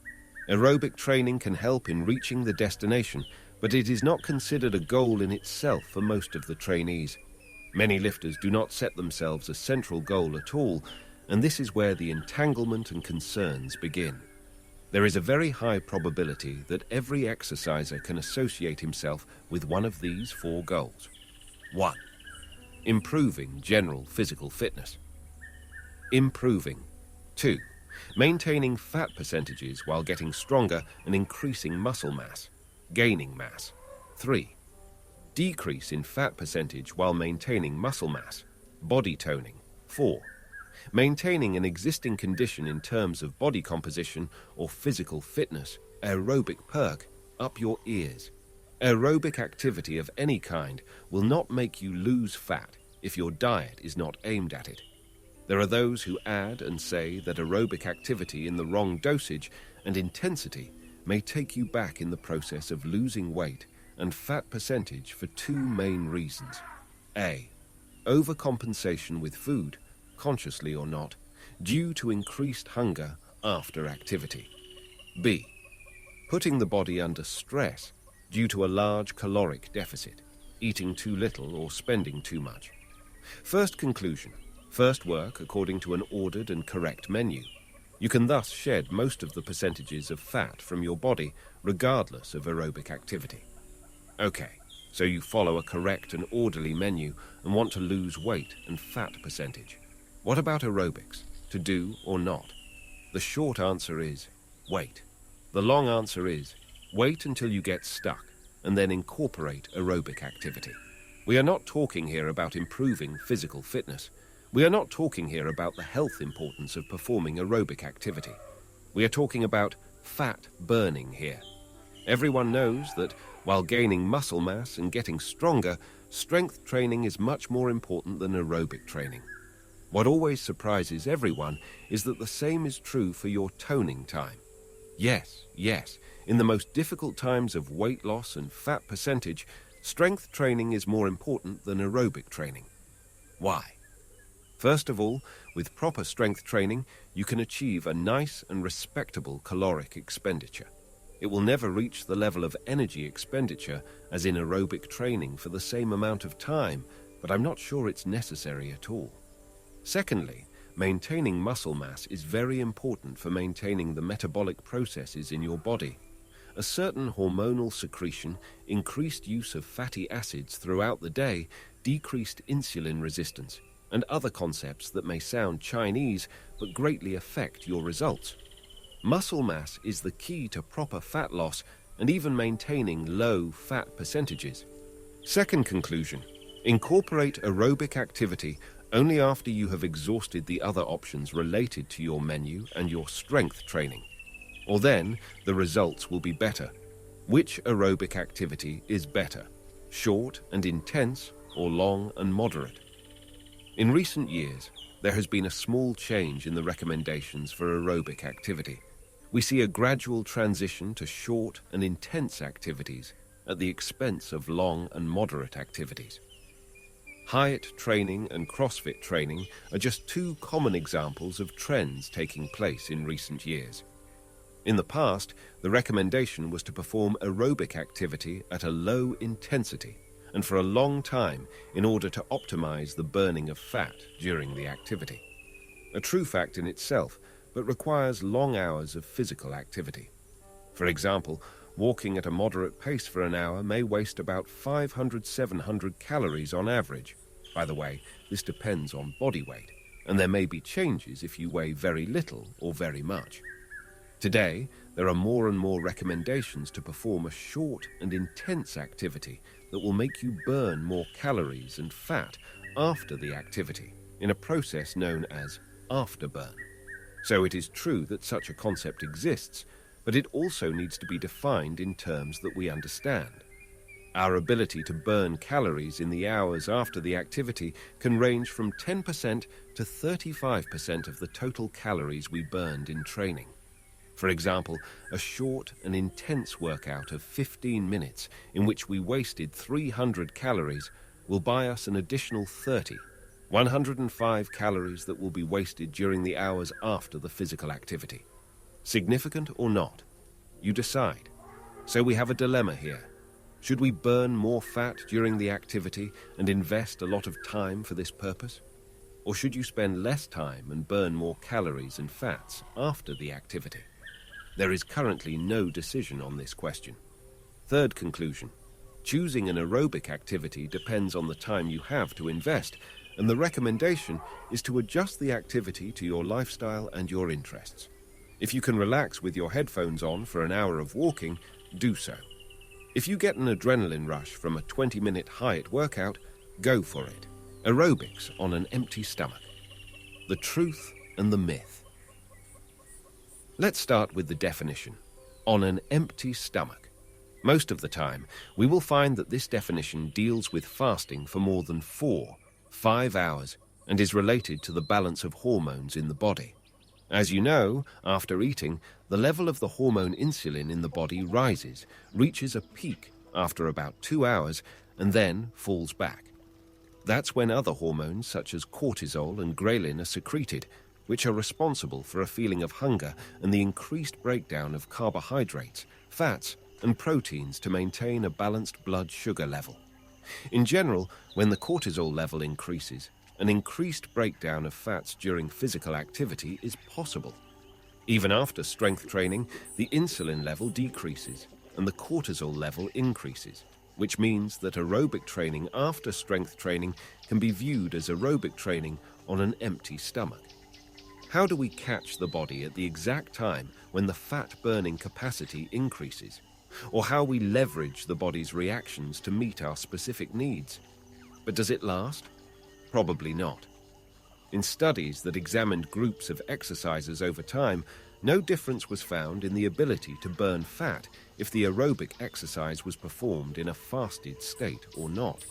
Aerobic training can help in reaching the destination, but it is not considered a goal in itself for most of the trainees. Many lifters do not set themselves a central goal at all, and this is where the entanglement and concerns begin. There is a very high probability that every exerciser can associate himself with one of these 4 goals. 1. Improving general physical fitness. Improving. 2. Maintaining fat percentages while getting stronger and increasing muscle mass, gaining mass. 3. Decrease in fat percentage while maintaining muscle mass, body toning. 4. Maintaining an existing condition in terms of body composition or physical fitness, aerobic perk, up your ears. Aerobic activity of any kind will not make you lose fat if your diet is not aimed at it. There are those who add and say that aerobic activity in the wrong dosage and intensity may take you back in the process of losing weight and fat percentage for 2 main reasons. A. Overcompensation with food, consciously or not, due to increased hunger after activity. B. Putting the body under stress due to a large caloric deficit, eating too little or spending too much. First conclusion. First work according to an ordered and correct menu. You can thus shed most of the percentages of fat from your body regardless of aerobic activity. Okay, so you follow a correct and orderly menu and want to lose weight and fat percentage. What about aerobics? To do or not? The short answer is wait. The long answer is wait until you get stuck and then incorporate aerobic activity. We are not talking here about improving physical fitness. We are not talking here about the health importance of performing aerobic activity. We are talking about fat burning here. Everyone knows that while gaining muscle mass and getting stronger, strength training is much more important than aerobic training. What always surprises everyone is that the same is true for your toning time. Yes, in the most difficult times of weight loss and fat percentage, strength training is more important than aerobic training. Why? First of all, with proper strength training, you can achieve a nice and respectable caloric expenditure. It will never reach the level of energy expenditure as in aerobic training for the same amount of time, but I'm not sure it's necessary at all. Secondly, maintaining muscle mass is very important for maintaining the metabolic processes in your body. A certain hormonal secretion, increased use of fatty acids throughout the day, decreased insulin resistance, and other concepts that may sound Chinese but greatly affect your results. Muscle mass is the key to proper fat loss and even maintaining low fat percentages. Second conclusion, incorporate aerobic activity only after you have exhausted the other options related to your menu and your strength training. Or then the results will be better. Which aerobic activity is better? Short and intense or long and moderate? In recent years, there has been a small change in the recommendations for aerobic activity. We see a gradual transition to short and intense activities at the expense of long and moderate activities. HIIT training and CrossFit training are just two common examples of trends taking place in recent years. In the past, the recommendation was to perform aerobic activity at a low intensity and for a long time in order to optimize the burning of fat during the activity. A true fact in itself, but requires long hours of physical activity. For example, walking at a moderate pace for an hour may waste about 500–700 calories on average. By the way, this depends on body weight, and there may be changes if you weigh very little or very much. Today, there are more and more recommendations to perform a short and intense activity that will make you burn more calories and fat after the activity in a process known as afterburn. So it is true that such a concept exists, but it also needs to be defined in terms that we understand. Our ability to burn calories in the hours after the activity can range from 10% to 35% of the total calories we burned in training. For example, a short and intense workout of 15 minutes in which we wasted 300 calories will buy us an additional 105 calories that will be wasted during the hours after the physical activity. Significant or not? You decide. So we have a dilemma here. Should we burn more fat during the activity and invest a lot of time for this purpose? Or should you spend less time and burn more calories and fats after the activity? There is currently no decision on this question. Third conclusion. Choosing an aerobic activity depends on the time you have to invest, and the recommendation is to adjust the activity to your lifestyle and your interests. If you can relax with your headphones on for an hour of walking, do so. If you get an adrenaline rush from a 20-minute HIIT workout, go for it. Aerobics on an empty stomach. The truth and the myth. Let's start with the definition. On an empty stomach. Most of the time, we will find that this definition deals with fasting for more than 5 hours and is related to the balance of hormones in the body. As you know, after eating, the level of the hormone insulin in the body rises, reaches a peak after about 2 hours, and then falls back. That's when other hormones such as cortisol and ghrelin are secreted, which are responsible for a feeling of hunger and the increased breakdown of carbohydrates, fats, and proteins to maintain a balanced blood sugar level. In general, when the cortisol level increases, an increased breakdown of fats during physical activity is possible. Even after strength training, the insulin level decreases and the cortisol level increases, which means that aerobic training after strength training can be viewed as aerobic training on an empty stomach. How do we catch the body at the exact time when the fat-burning capacity increases? Or how we leverage the body's reactions to meet our specific needs? But does it last? Probably not. In studies that examined groups of exercisers over time, no difference was found in the ability to burn fat if the aerobic exercise was performed in a fasted state or not.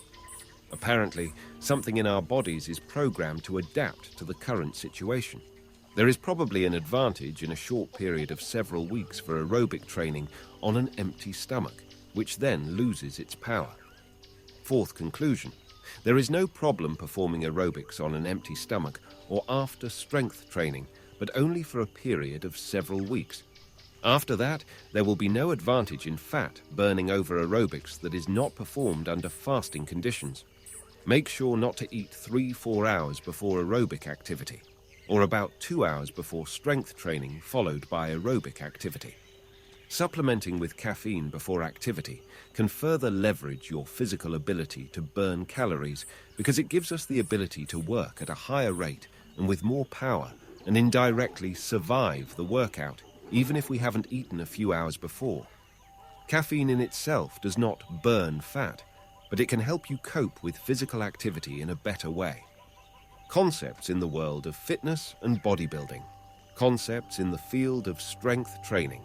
Apparently, something in our bodies is programmed to adapt to the current situation. There is probably an advantage in a short period of several weeks for aerobic training on an empty stomach, which then loses its power. Fourth conclusion. There is no problem performing aerobics on an empty stomach or after strength training, but only for a period of several weeks. After that, there will be no advantage in fat burning over aerobics that is not performed under fasting conditions. Make sure not to eat 3–4 hours before aerobic activity, or about 2 hours before strength training followed by aerobic activity. Supplementing with caffeine before activity can further leverage your physical ability to burn calories because it gives us the ability to work at a higher rate and with more power and indirectly survive the workout even if we haven't eaten a few hours before. Caffeine in itself does not burn fat, but it can help you cope with physical activity in a better way. Concepts in the world of fitness and bodybuilding. Concepts in the field of strength training.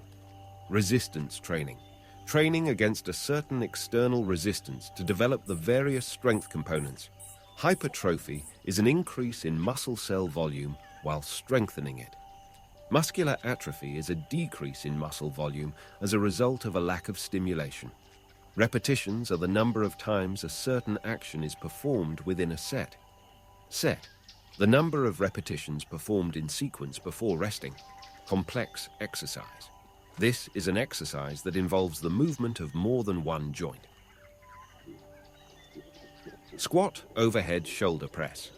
Resistance training. Training against a certain external resistance to develop the various strength components. Hypertrophy is an increase in muscle cell volume while strengthening it. Muscular atrophy is a decrease in muscle volume as a result of a lack of stimulation. Repetitions are the number of times a certain action is performed within a set. Set, the number of repetitions performed in sequence before resting. Complex exercise. This is an exercise that involves the movement of more than one joint. Squat, overhead shoulder press.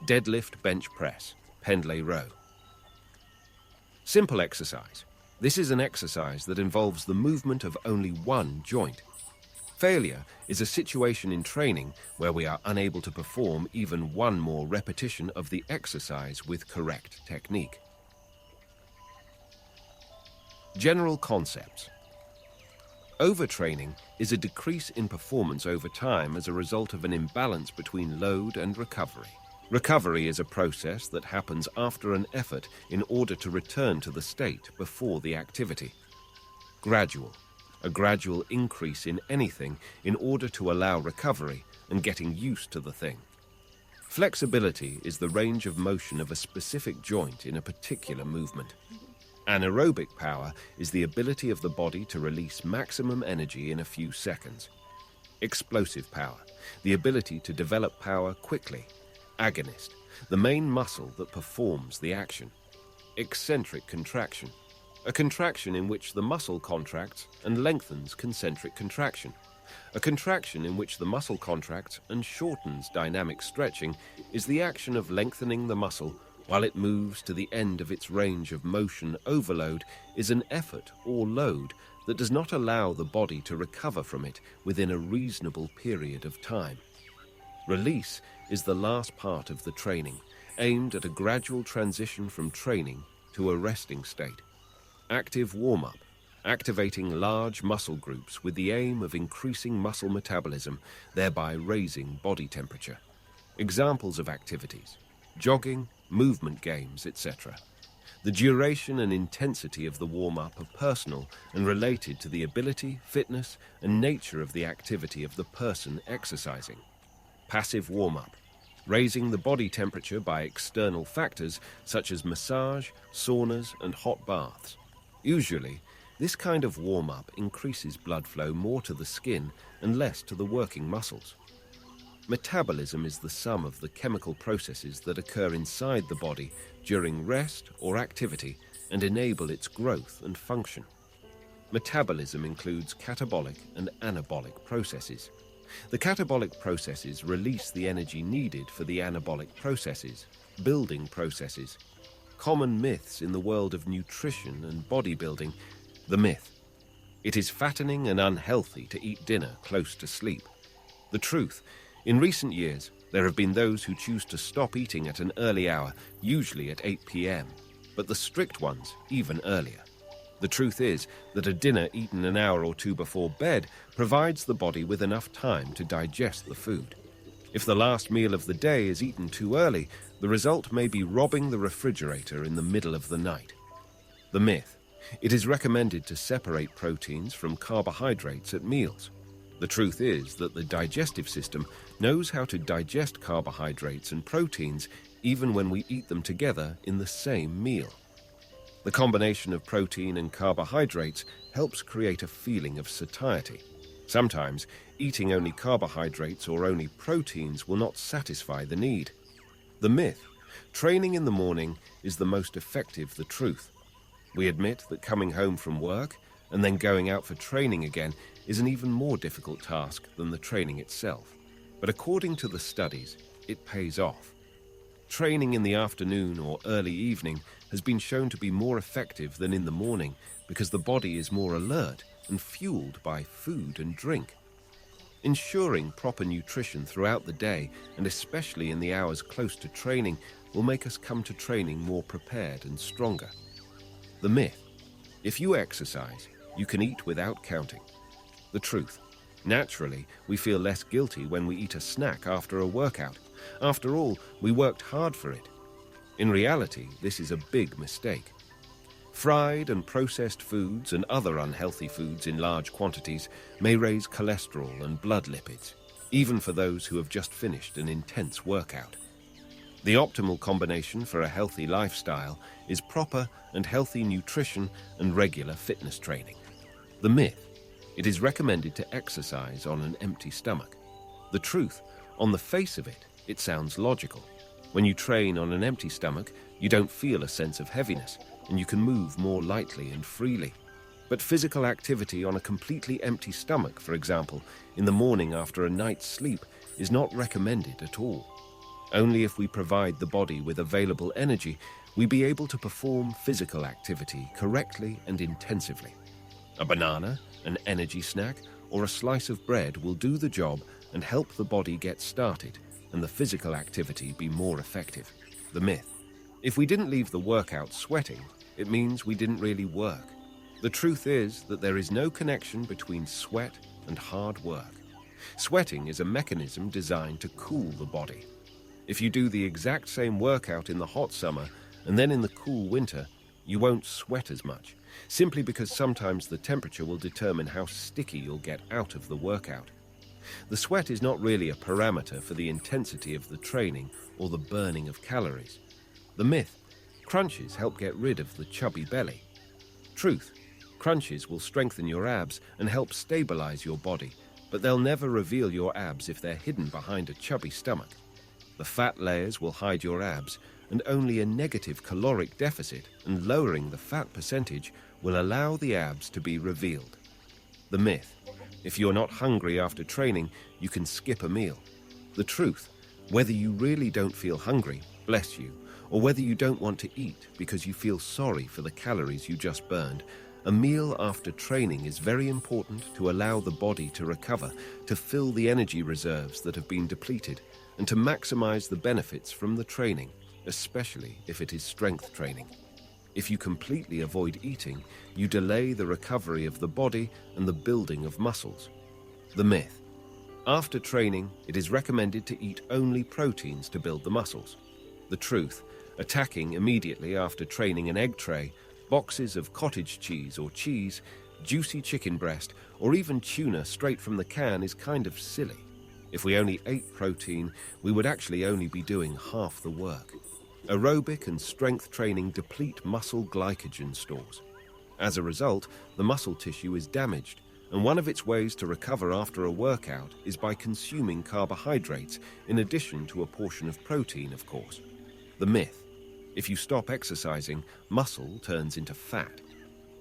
Deadlift bench press, pendlay row. Simple exercise. This is an exercise that involves the movement of only one joint. Failure is a situation in training where we are unable to perform even one more repetition of the exercise with correct technique. General concepts. Overtraining is a decrease in performance over time as a result of an imbalance between load and recovery. Recovery is a process that happens after an effort in order to return to the state before the activity. Gradual. A gradual increase in anything in order to allow recovery and getting used to the thing. Flexibility is the range of motion of a specific joint in a particular movement. Anaerobic power is the ability of the body to release maximum energy in a few seconds. Explosive power, the ability to develop power quickly. Agonist, the main muscle that performs the action. Eccentric contraction, a contraction in which the muscle contracts and lengthens concentric contraction. A contraction in which the muscle contracts and shortens dynamic stretching is the action of lengthening the muscle while it moves to the end of its range of motion. Overload is an effort or load that does not allow the body to recover from it within a reasonable period of time. Release is the last part of the training, aimed at a gradual transition from training to a resting state. Active warm-up, activating large muscle groups with the aim of increasing muscle metabolism, thereby raising body temperature. Examples of activities: jogging, movement games, etc. The duration and intensity of the warm-up are personal and related to the ability, fitness, and nature of the activity of the person exercising. Passive warm-up, raising the body temperature by external factors such as massage, saunas, and hot baths. Usually, this kind of warm-up increases blood flow more to the skin and less to the working muscles. Metabolism is the sum of the chemical processes that occur inside the body during rest or activity and enable its growth and function. Metabolism includes catabolic and anabolic processes. The catabolic processes release the energy needed for the anabolic processes, building processes. Common myths in the world of nutrition and bodybuilding. The myth: it is fattening and unhealthy to eat dinner close to sleep. The truth: in recent years, there have been those who choose to stop eating at an early hour, usually at 8 p.m., but the strict ones even earlier. The truth is that a dinner eaten an hour or two before bed provides the body with enough time to digest the food. If the last meal of the day is eaten too early, the result may be robbing the refrigerator in the middle of the night. The myth: it is recommended to separate proteins from carbohydrates at meals. The truth is that the digestive system knows how to digest carbohydrates and proteins even when we eat them together in the same meal. The combination of protein and carbohydrates helps create a feeling of satiety. Sometimes, eating only carbohydrates or only proteins will not satisfy the need. The myth: training in the morning is the most effective. The truth: we admit that coming home from work and then going out for training again is an even more difficult task than the training itself. But according to the studies, it pays off. Training in the afternoon or early evening has been shown to be more effective than in the morning because the body is more alert and fueled by food and drink. Ensuring proper nutrition throughout the day, and especially in the hours close to training, will make us come to training more prepared and stronger. The myth: if you exercise, you can eat without counting. The truth: naturally, we feel less guilty when we eat a snack after a workout. After all, we worked hard for it. In reality, this is a big mistake. Fried and processed foods and other unhealthy foods in large quantities may raise cholesterol and blood lipids. even for those who have just finished an intense workout. The optimal combination for a healthy lifestyle is proper and healthy nutrition and regular fitness training. The myth: it is recommended to exercise on an empty stomach. The truth: on the face of it, it sounds logical. When you train on an empty stomach, you don't feel a sense of heaviness, and you can move more lightly and freely. But physical activity on a completely empty stomach, for example, in the morning after a night's sleep, is not recommended at all. Only if we provide the body with available energy, we be able to perform physical activity correctly and intensively. A banana, an energy snack, or a slice of bread will do the job and help the body get started and the physical activity be more effective. The myth: if we didn't leave the workout sweating, it means we didn't really work. The truth is that there is no connection between sweat and hard work. Sweating is a mechanism designed to cool the body. If you do the exact same workout in the hot summer and then in the cool winter, you won't sweat as much, simply because sometimes the temperature will determine how sticky you'll get out of the workout. The sweat is not really a parameter for the intensity of the training or the burning of calories. The myth: crunches help get rid of the chubby belly. Truth: crunches will strengthen your abs and help stabilize your body, but they'll never reveal your abs if they're hidden behind a chubby stomach. The fat layers will hide your abs, and only a negative caloric deficit and lowering the fat percentage will allow the abs to be revealed. The myth: if you're not hungry after training, you can skip a meal. The truth: whether you really don't feel hungry, bless you, or whether you don't want to eat because you feel sorry for the calories you just burned, a meal after training is very important to allow the body to recover, to fill the energy reserves that have been depleted, and to maximize the benefits from the training, especially if it is strength training. If you completely avoid eating, you delay the recovery of the body and the building of muscles. The myth: after training, it is recommended to eat only proteins to build the muscles. The truth: attacking immediately after training an egg tray, boxes of cottage cheese or cheese, juicy chicken breast, or even tuna straight from the can is kind of silly. If we only ate protein, we would actually only be doing half the work. Aerobic and strength training deplete muscle glycogen stores. As a result, the muscle tissue is damaged, and one of its ways to recover after a workout is by consuming carbohydrates in addition to a portion of protein, of course. The myth: if you stop exercising, muscle turns into fat.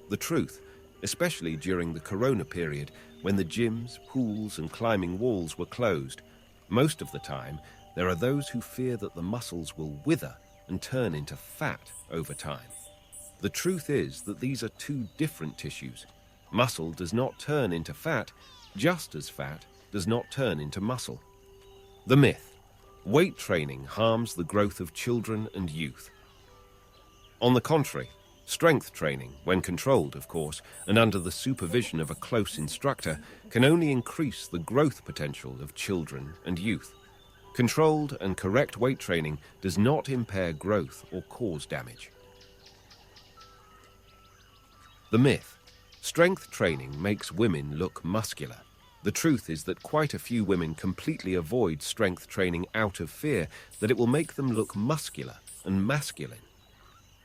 The truth: especially during the corona period, when the gyms, pools, and climbing walls were closed, most of the time there are those who fear that the muscles will wither and turn into fat over time. The truth is that these are two different tissues. Muscle does not turn into fat, just as fat does not turn into muscle. The myth: weight training harms the growth of children and youth. On the contrary, strength training, when controlled, of course, and under the supervision of a close instructor, can only increase the growth potential of children and youth. Controlled and correct weight training does not impair growth or cause damage. The myth: strength training makes women look muscular. The truth is that quite a few women completely avoid strength training out of fear that it will make them look muscular and masculine.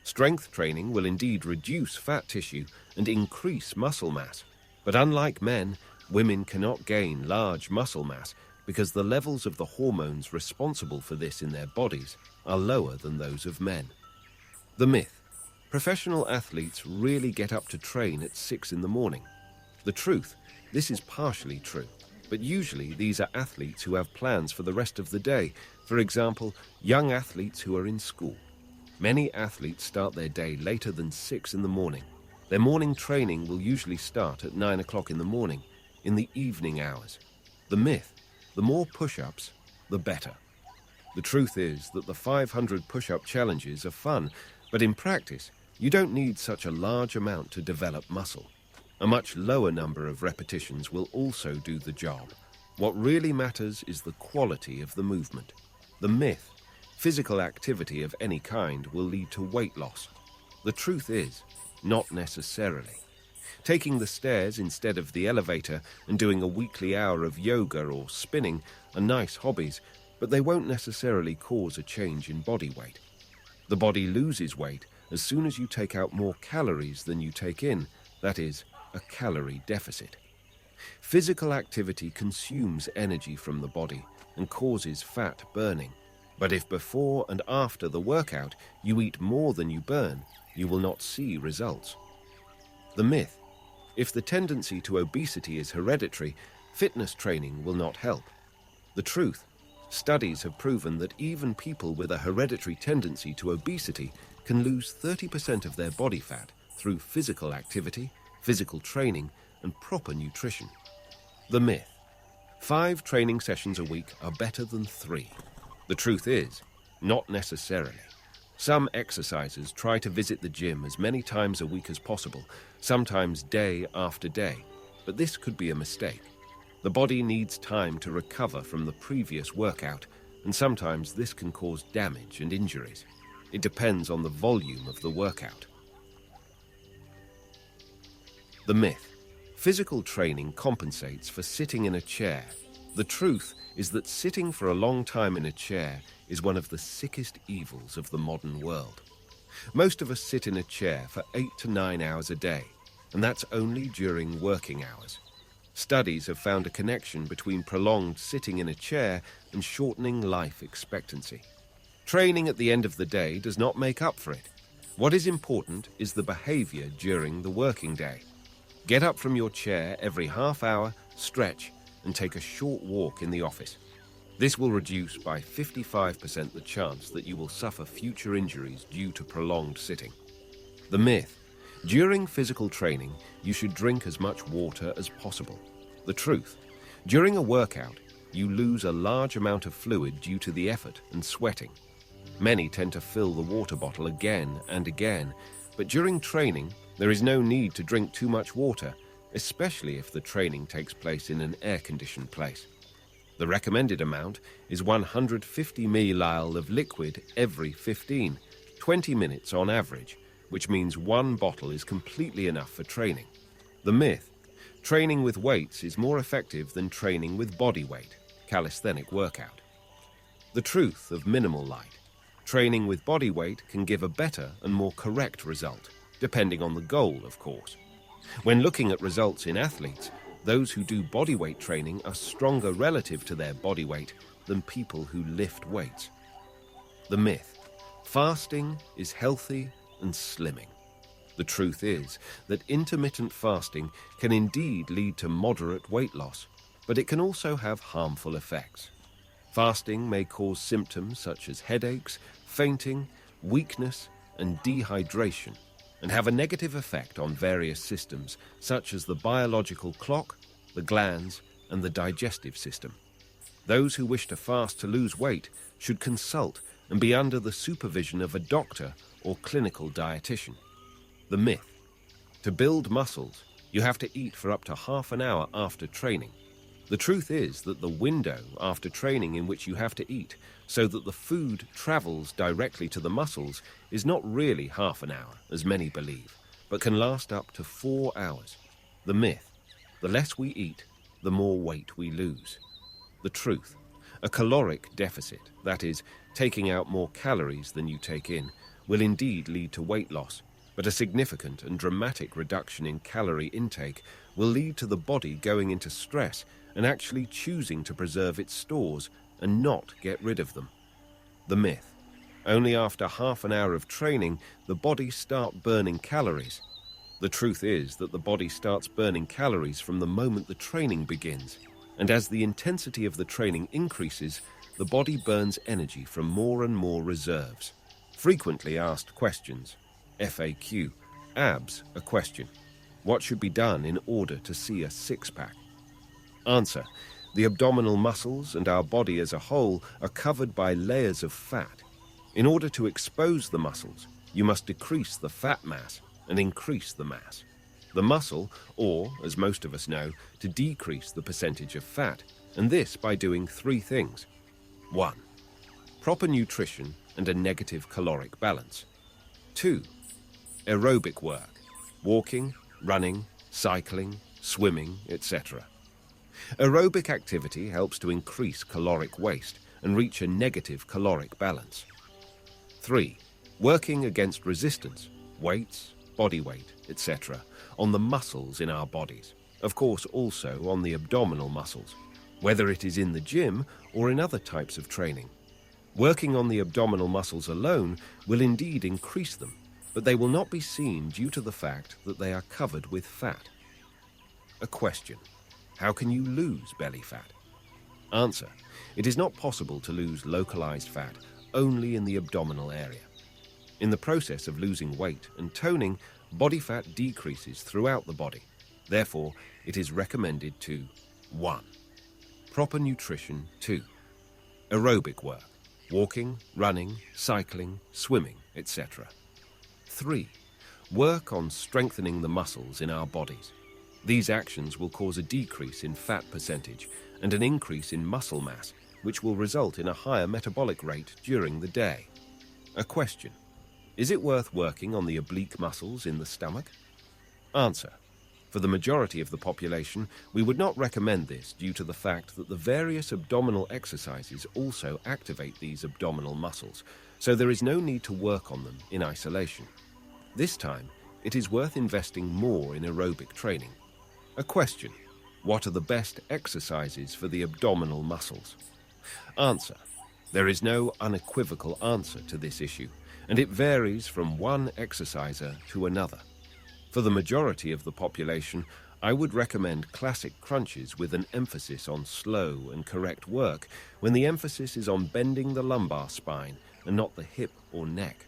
Strength training will indeed reduce fat tissue and increase muscle mass, but unlike men, women cannot gain large muscle mass because the levels of the hormones responsible for this in their bodies are lower than those of men. The myth: professional athletes really get up to train at 6 in the morning. The truth: this is partially true, but usually these are athletes who have plans for the rest of the day, for example, young athletes who are in school. Many athletes start their day later than 6 in the morning. Their morning training will usually start at 9 o'clock in the morning, in the evening hours. The myth: the more push-ups, the better. The truth is that the 500 push-up challenges are fun, but in practice, you don't need such a large amount to develop muscle. A much lower number of repetitions will also do the job. What really matters is the quality of the movement. The myth: physical activity of any kind will lead to weight loss. The truth is, not necessarily. Taking the stairs instead of the elevator and doing a weekly hour of yoga or spinning are nice hobbies, but they won't necessarily cause a change in body weight. The body loses weight as soon as you take out more calories than you take in, that is, a calorie deficit. Physical activity consumes energy from the body and causes fat burning. But if before and after the workout you eat more than you burn, you will not see results. The myth: if the tendency to obesity is hereditary, fitness training will not help. The truth: studies have proven that even people with a hereditary tendency to obesity can lose 30% of their body fat through physical activity, physical training, and proper nutrition. The myth: 5 training sessions a week are better than 3. The truth is, not necessarily. Some exercisers try to visit the gym as many times a week as possible, sometimes day after day, but this could be a mistake. The body needs time to recover from the previous workout, and sometimes this can cause damage and injuries. It depends on the volume of the workout. The myth: physical training compensates for sitting in a chair. The truth is that sitting for a long time in a chair is one of the sickest evils of the modern world. Most of us sit in a chair for 8 to 9 hours a day, and that's only during working hours. Studies have found a connection between prolonged sitting in a chair and shortening life expectancy. Training at the end of the day does not make up for it. What is important is the behavior during the working day. Get up from your chair every half hour, stretch, and take a short walk in the office. This will reduce by 55% the chance that you will suffer future injuries due to prolonged sitting. The myth: during physical training, you should drink as much water as possible. The truth: during a workout, you lose a large amount of fluid due to the effort and sweating. Many tend to fill the water bottle again and again, but during training, there is no need to drink too much water, especially if the training takes place in an air-conditioned place. The recommended amount is 150 ml of liquid every 20 minutes on average, which means 1 bottle is completely enough for training. The myth: training with weights is more effective than training with body weight, calisthenic workout. The truth of minimal light: training with body weight can give a better and more correct result, depending on the goal, of course. When looking at results in athletes, those who do bodyweight training are stronger relative to their body weight than people who lift weights. The myth: fasting is healthy and slimming. The truth is that intermittent fasting can indeed lead to moderate weight loss, but it can also have harmful effects. Fasting may cause symptoms such as headaches, fainting, weakness, and dehydration, and have a negative effect on various systems such as the biological clock, the glands, and the digestive system. Those who wish to fast to lose weight should consult and be under the supervision of a doctor or clinical dietitian. The myth: to build muscles, you have to eat for up to half an hour after training. The truth is that the window after training in which you have to eat so that the food travels directly to the muscles is not really half an hour, as many believe, but can last up to 4 hours. The myth: the less we eat, the more weight we lose. The truth: a caloric deficit, that is, taking out more calories than you take in, will indeed lead to weight loss, but a significant and dramatic reduction in calorie intake will lead to the body going into stress and actually choosing to preserve its stores and not get rid of them. The myth: only after half an hour of training the body starts burning calories. The truth is that the body starts burning calories from the moment the training begins, and as the intensity of the training increases, the body burns energy from more and more reserves. Frequently asked questions. FAQ. Abs a question. What should be done in order to see a six-pack? Answer: the abdominal muscles and our body as a whole are covered by layers of fat. In order to expose the muscles, you must decrease the fat mass and increase the mass. The muscle, or, as most of us know, to decrease the percentage of fat, and this by doing 3 things. 1. Proper nutrition and a negative caloric balance. 2. Aerobic work, walking, running, cycling, swimming, etc. Aerobic activity helps to increase caloric waste and reach a negative caloric balance. 3. Working against resistance, weights, body weight, etc., on the muscles in our bodies. Of course, also on the abdominal muscles, whether it is in the gym or in other types of training. Working on the abdominal muscles alone will indeed increase them, but they will not be seen due to the fact that they are covered with fat. A question: how can you lose belly fat? Answer: it is not possible to lose localized fat only in the abdominal area. In the process of losing weight and toning, body fat decreases throughout the body. Therefore, it is recommended to 1. Proper nutrition. 2. Aerobic work, walking, running, cycling, swimming, etc. 3. Work on strengthening the muscles in our bodies. These actions will cause a decrease in fat percentage and an increase in muscle mass, which will result in a higher metabolic rate during the day. A question: is it worth working on the oblique muscles in the stomach? Answer: for the majority of the population, we would not recommend this due to the fact that the various abdominal exercises also activate these abdominal muscles, so there is no need to work on them in isolation. This time, it is worth investing more in aerobic training. A question: what are the best exercises for the abdominal muscles? Answer: there is no unequivocal answer to this issue, and it varies from one exerciser to another. For the majority of the population, I would recommend classic crunches with an emphasis on slow and correct work when the emphasis is on bending the lumbar spine and not the hip or neck.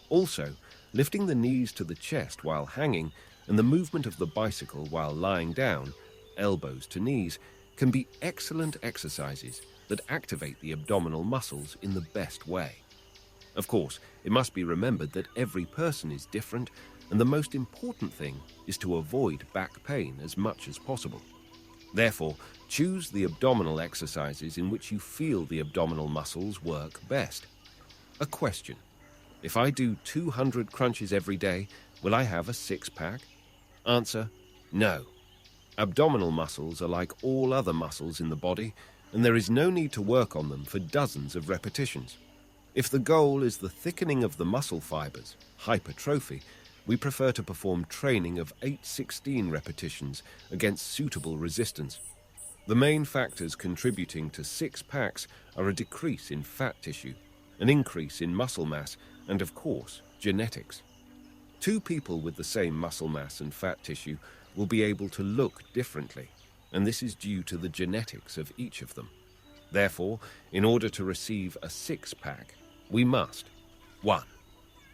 Also, lifting the knees to the chest while hanging and the movement of the bicycle while lying down, elbows to knees, can be excellent exercises that activate the abdominal muscles in the best way. Of course, it must be remembered that every person is different, and the most important thing is to avoid back pain as much as possible. Therefore, choose the abdominal exercises in which you feel the abdominal muscles work best. A question: if I do 200 crunches every day, will I have a six-pack? Answer: no. Abdominal muscles are like all other muscles in the body, and there is no need to work on them for dozens of repetitions. If the goal is the thickening of the muscle fibers, hypertrophy, we prefer to perform training of 8-16 repetitions against suitable resistance. The main factors contributing to six-packs are a decrease in fat tissue, an increase in muscle mass, and of course, genetics. Two people with the same muscle mass and fat tissue will be able to look differently, and this is due to the genetics of each of them. Therefore, in order to receive a six-pack, we must: 1.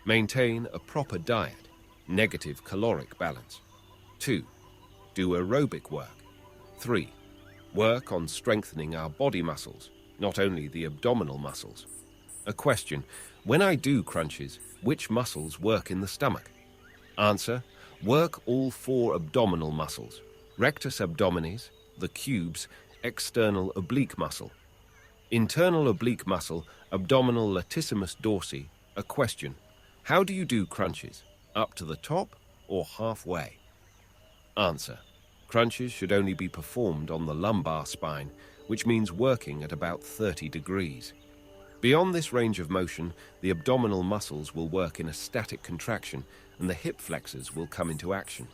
Maintain a proper diet, negative caloric balance. 2. Do aerobic work. 3. Work on strengthening our body muscles, not only the abdominal muscles. A question: when I do crunches, which muscles work in the stomach? Answer: work all 4 abdominal muscles: rectus abdominis, the cubes, external oblique muscle, internal oblique muscle, abdominal latissimus dorsi. A question: how do you do crunches? Up to the top or halfway? Answer: crunches should only be performed on the lumbar spine, which means working at about 30 degrees. Beyond this range of motion, the abdominal muscles will work in a static contraction and the hip flexors will come into action.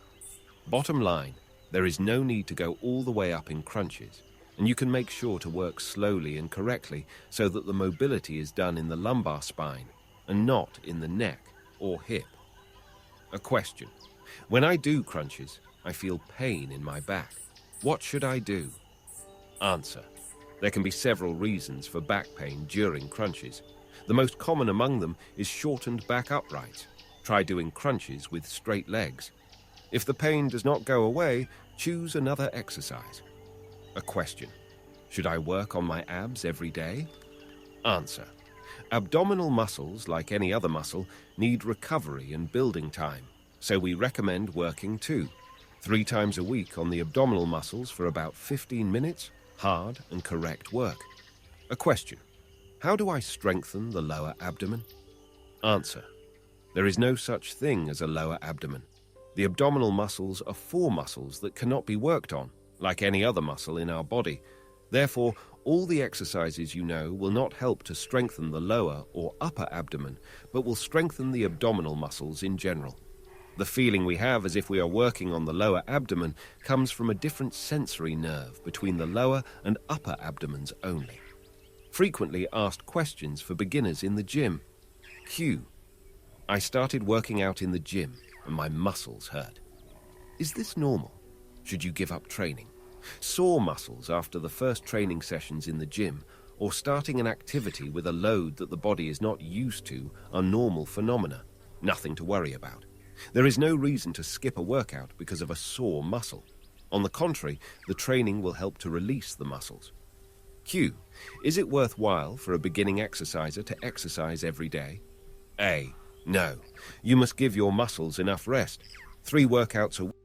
Bottom line, there is no need to go all the way up in crunches, and you can make sure to work slowly and correctly so that the mobility is done in the lumbar spine and not in the neck or hip. A question: when I do crunches, I feel pain in my back. What should I do? Answer: there can be several reasons for back pain during crunches. The most common among them is shortened back uprights. Try doing crunches with straight legs. If the pain does not go away, choose another exercise. A question: should I work on my abs every day? Answer: abdominal muscles, like any other muscle, need recovery and building time, so we recommend working 3 times a week on the abdominal muscles for about 15 minutes, hard and correct work. A question: how do I strengthen the lower abdomen? Answer: there is no such thing as a lower abdomen. The abdominal muscles are 4 muscles that cannot be worked on, like any other muscle in our body. Therefore, all the exercises you know will not help to strengthen the lower or upper abdomen, but will strengthen the abdominal muscles in general. The feeling we have as if we are working on the lower abdomen comes from a different sensory nerve between the lower and upper abdomens only. Frequently asked questions for beginners in the gym. Q. I started working out in the gym and my muscles hurt. Is this normal? Should you give up training? Sore muscles after the first training sessions in the gym or starting an activity with a load that the body is not used to are normal phenomena, nothing to worry about. There is no reason to skip a workout because of a sore muscle. On the contrary, the training will help to release the muscles. Q. Is it worthwhile for a beginning exerciser to exercise every day? A. No. You must give your muscles enough rest. 3 workouts a week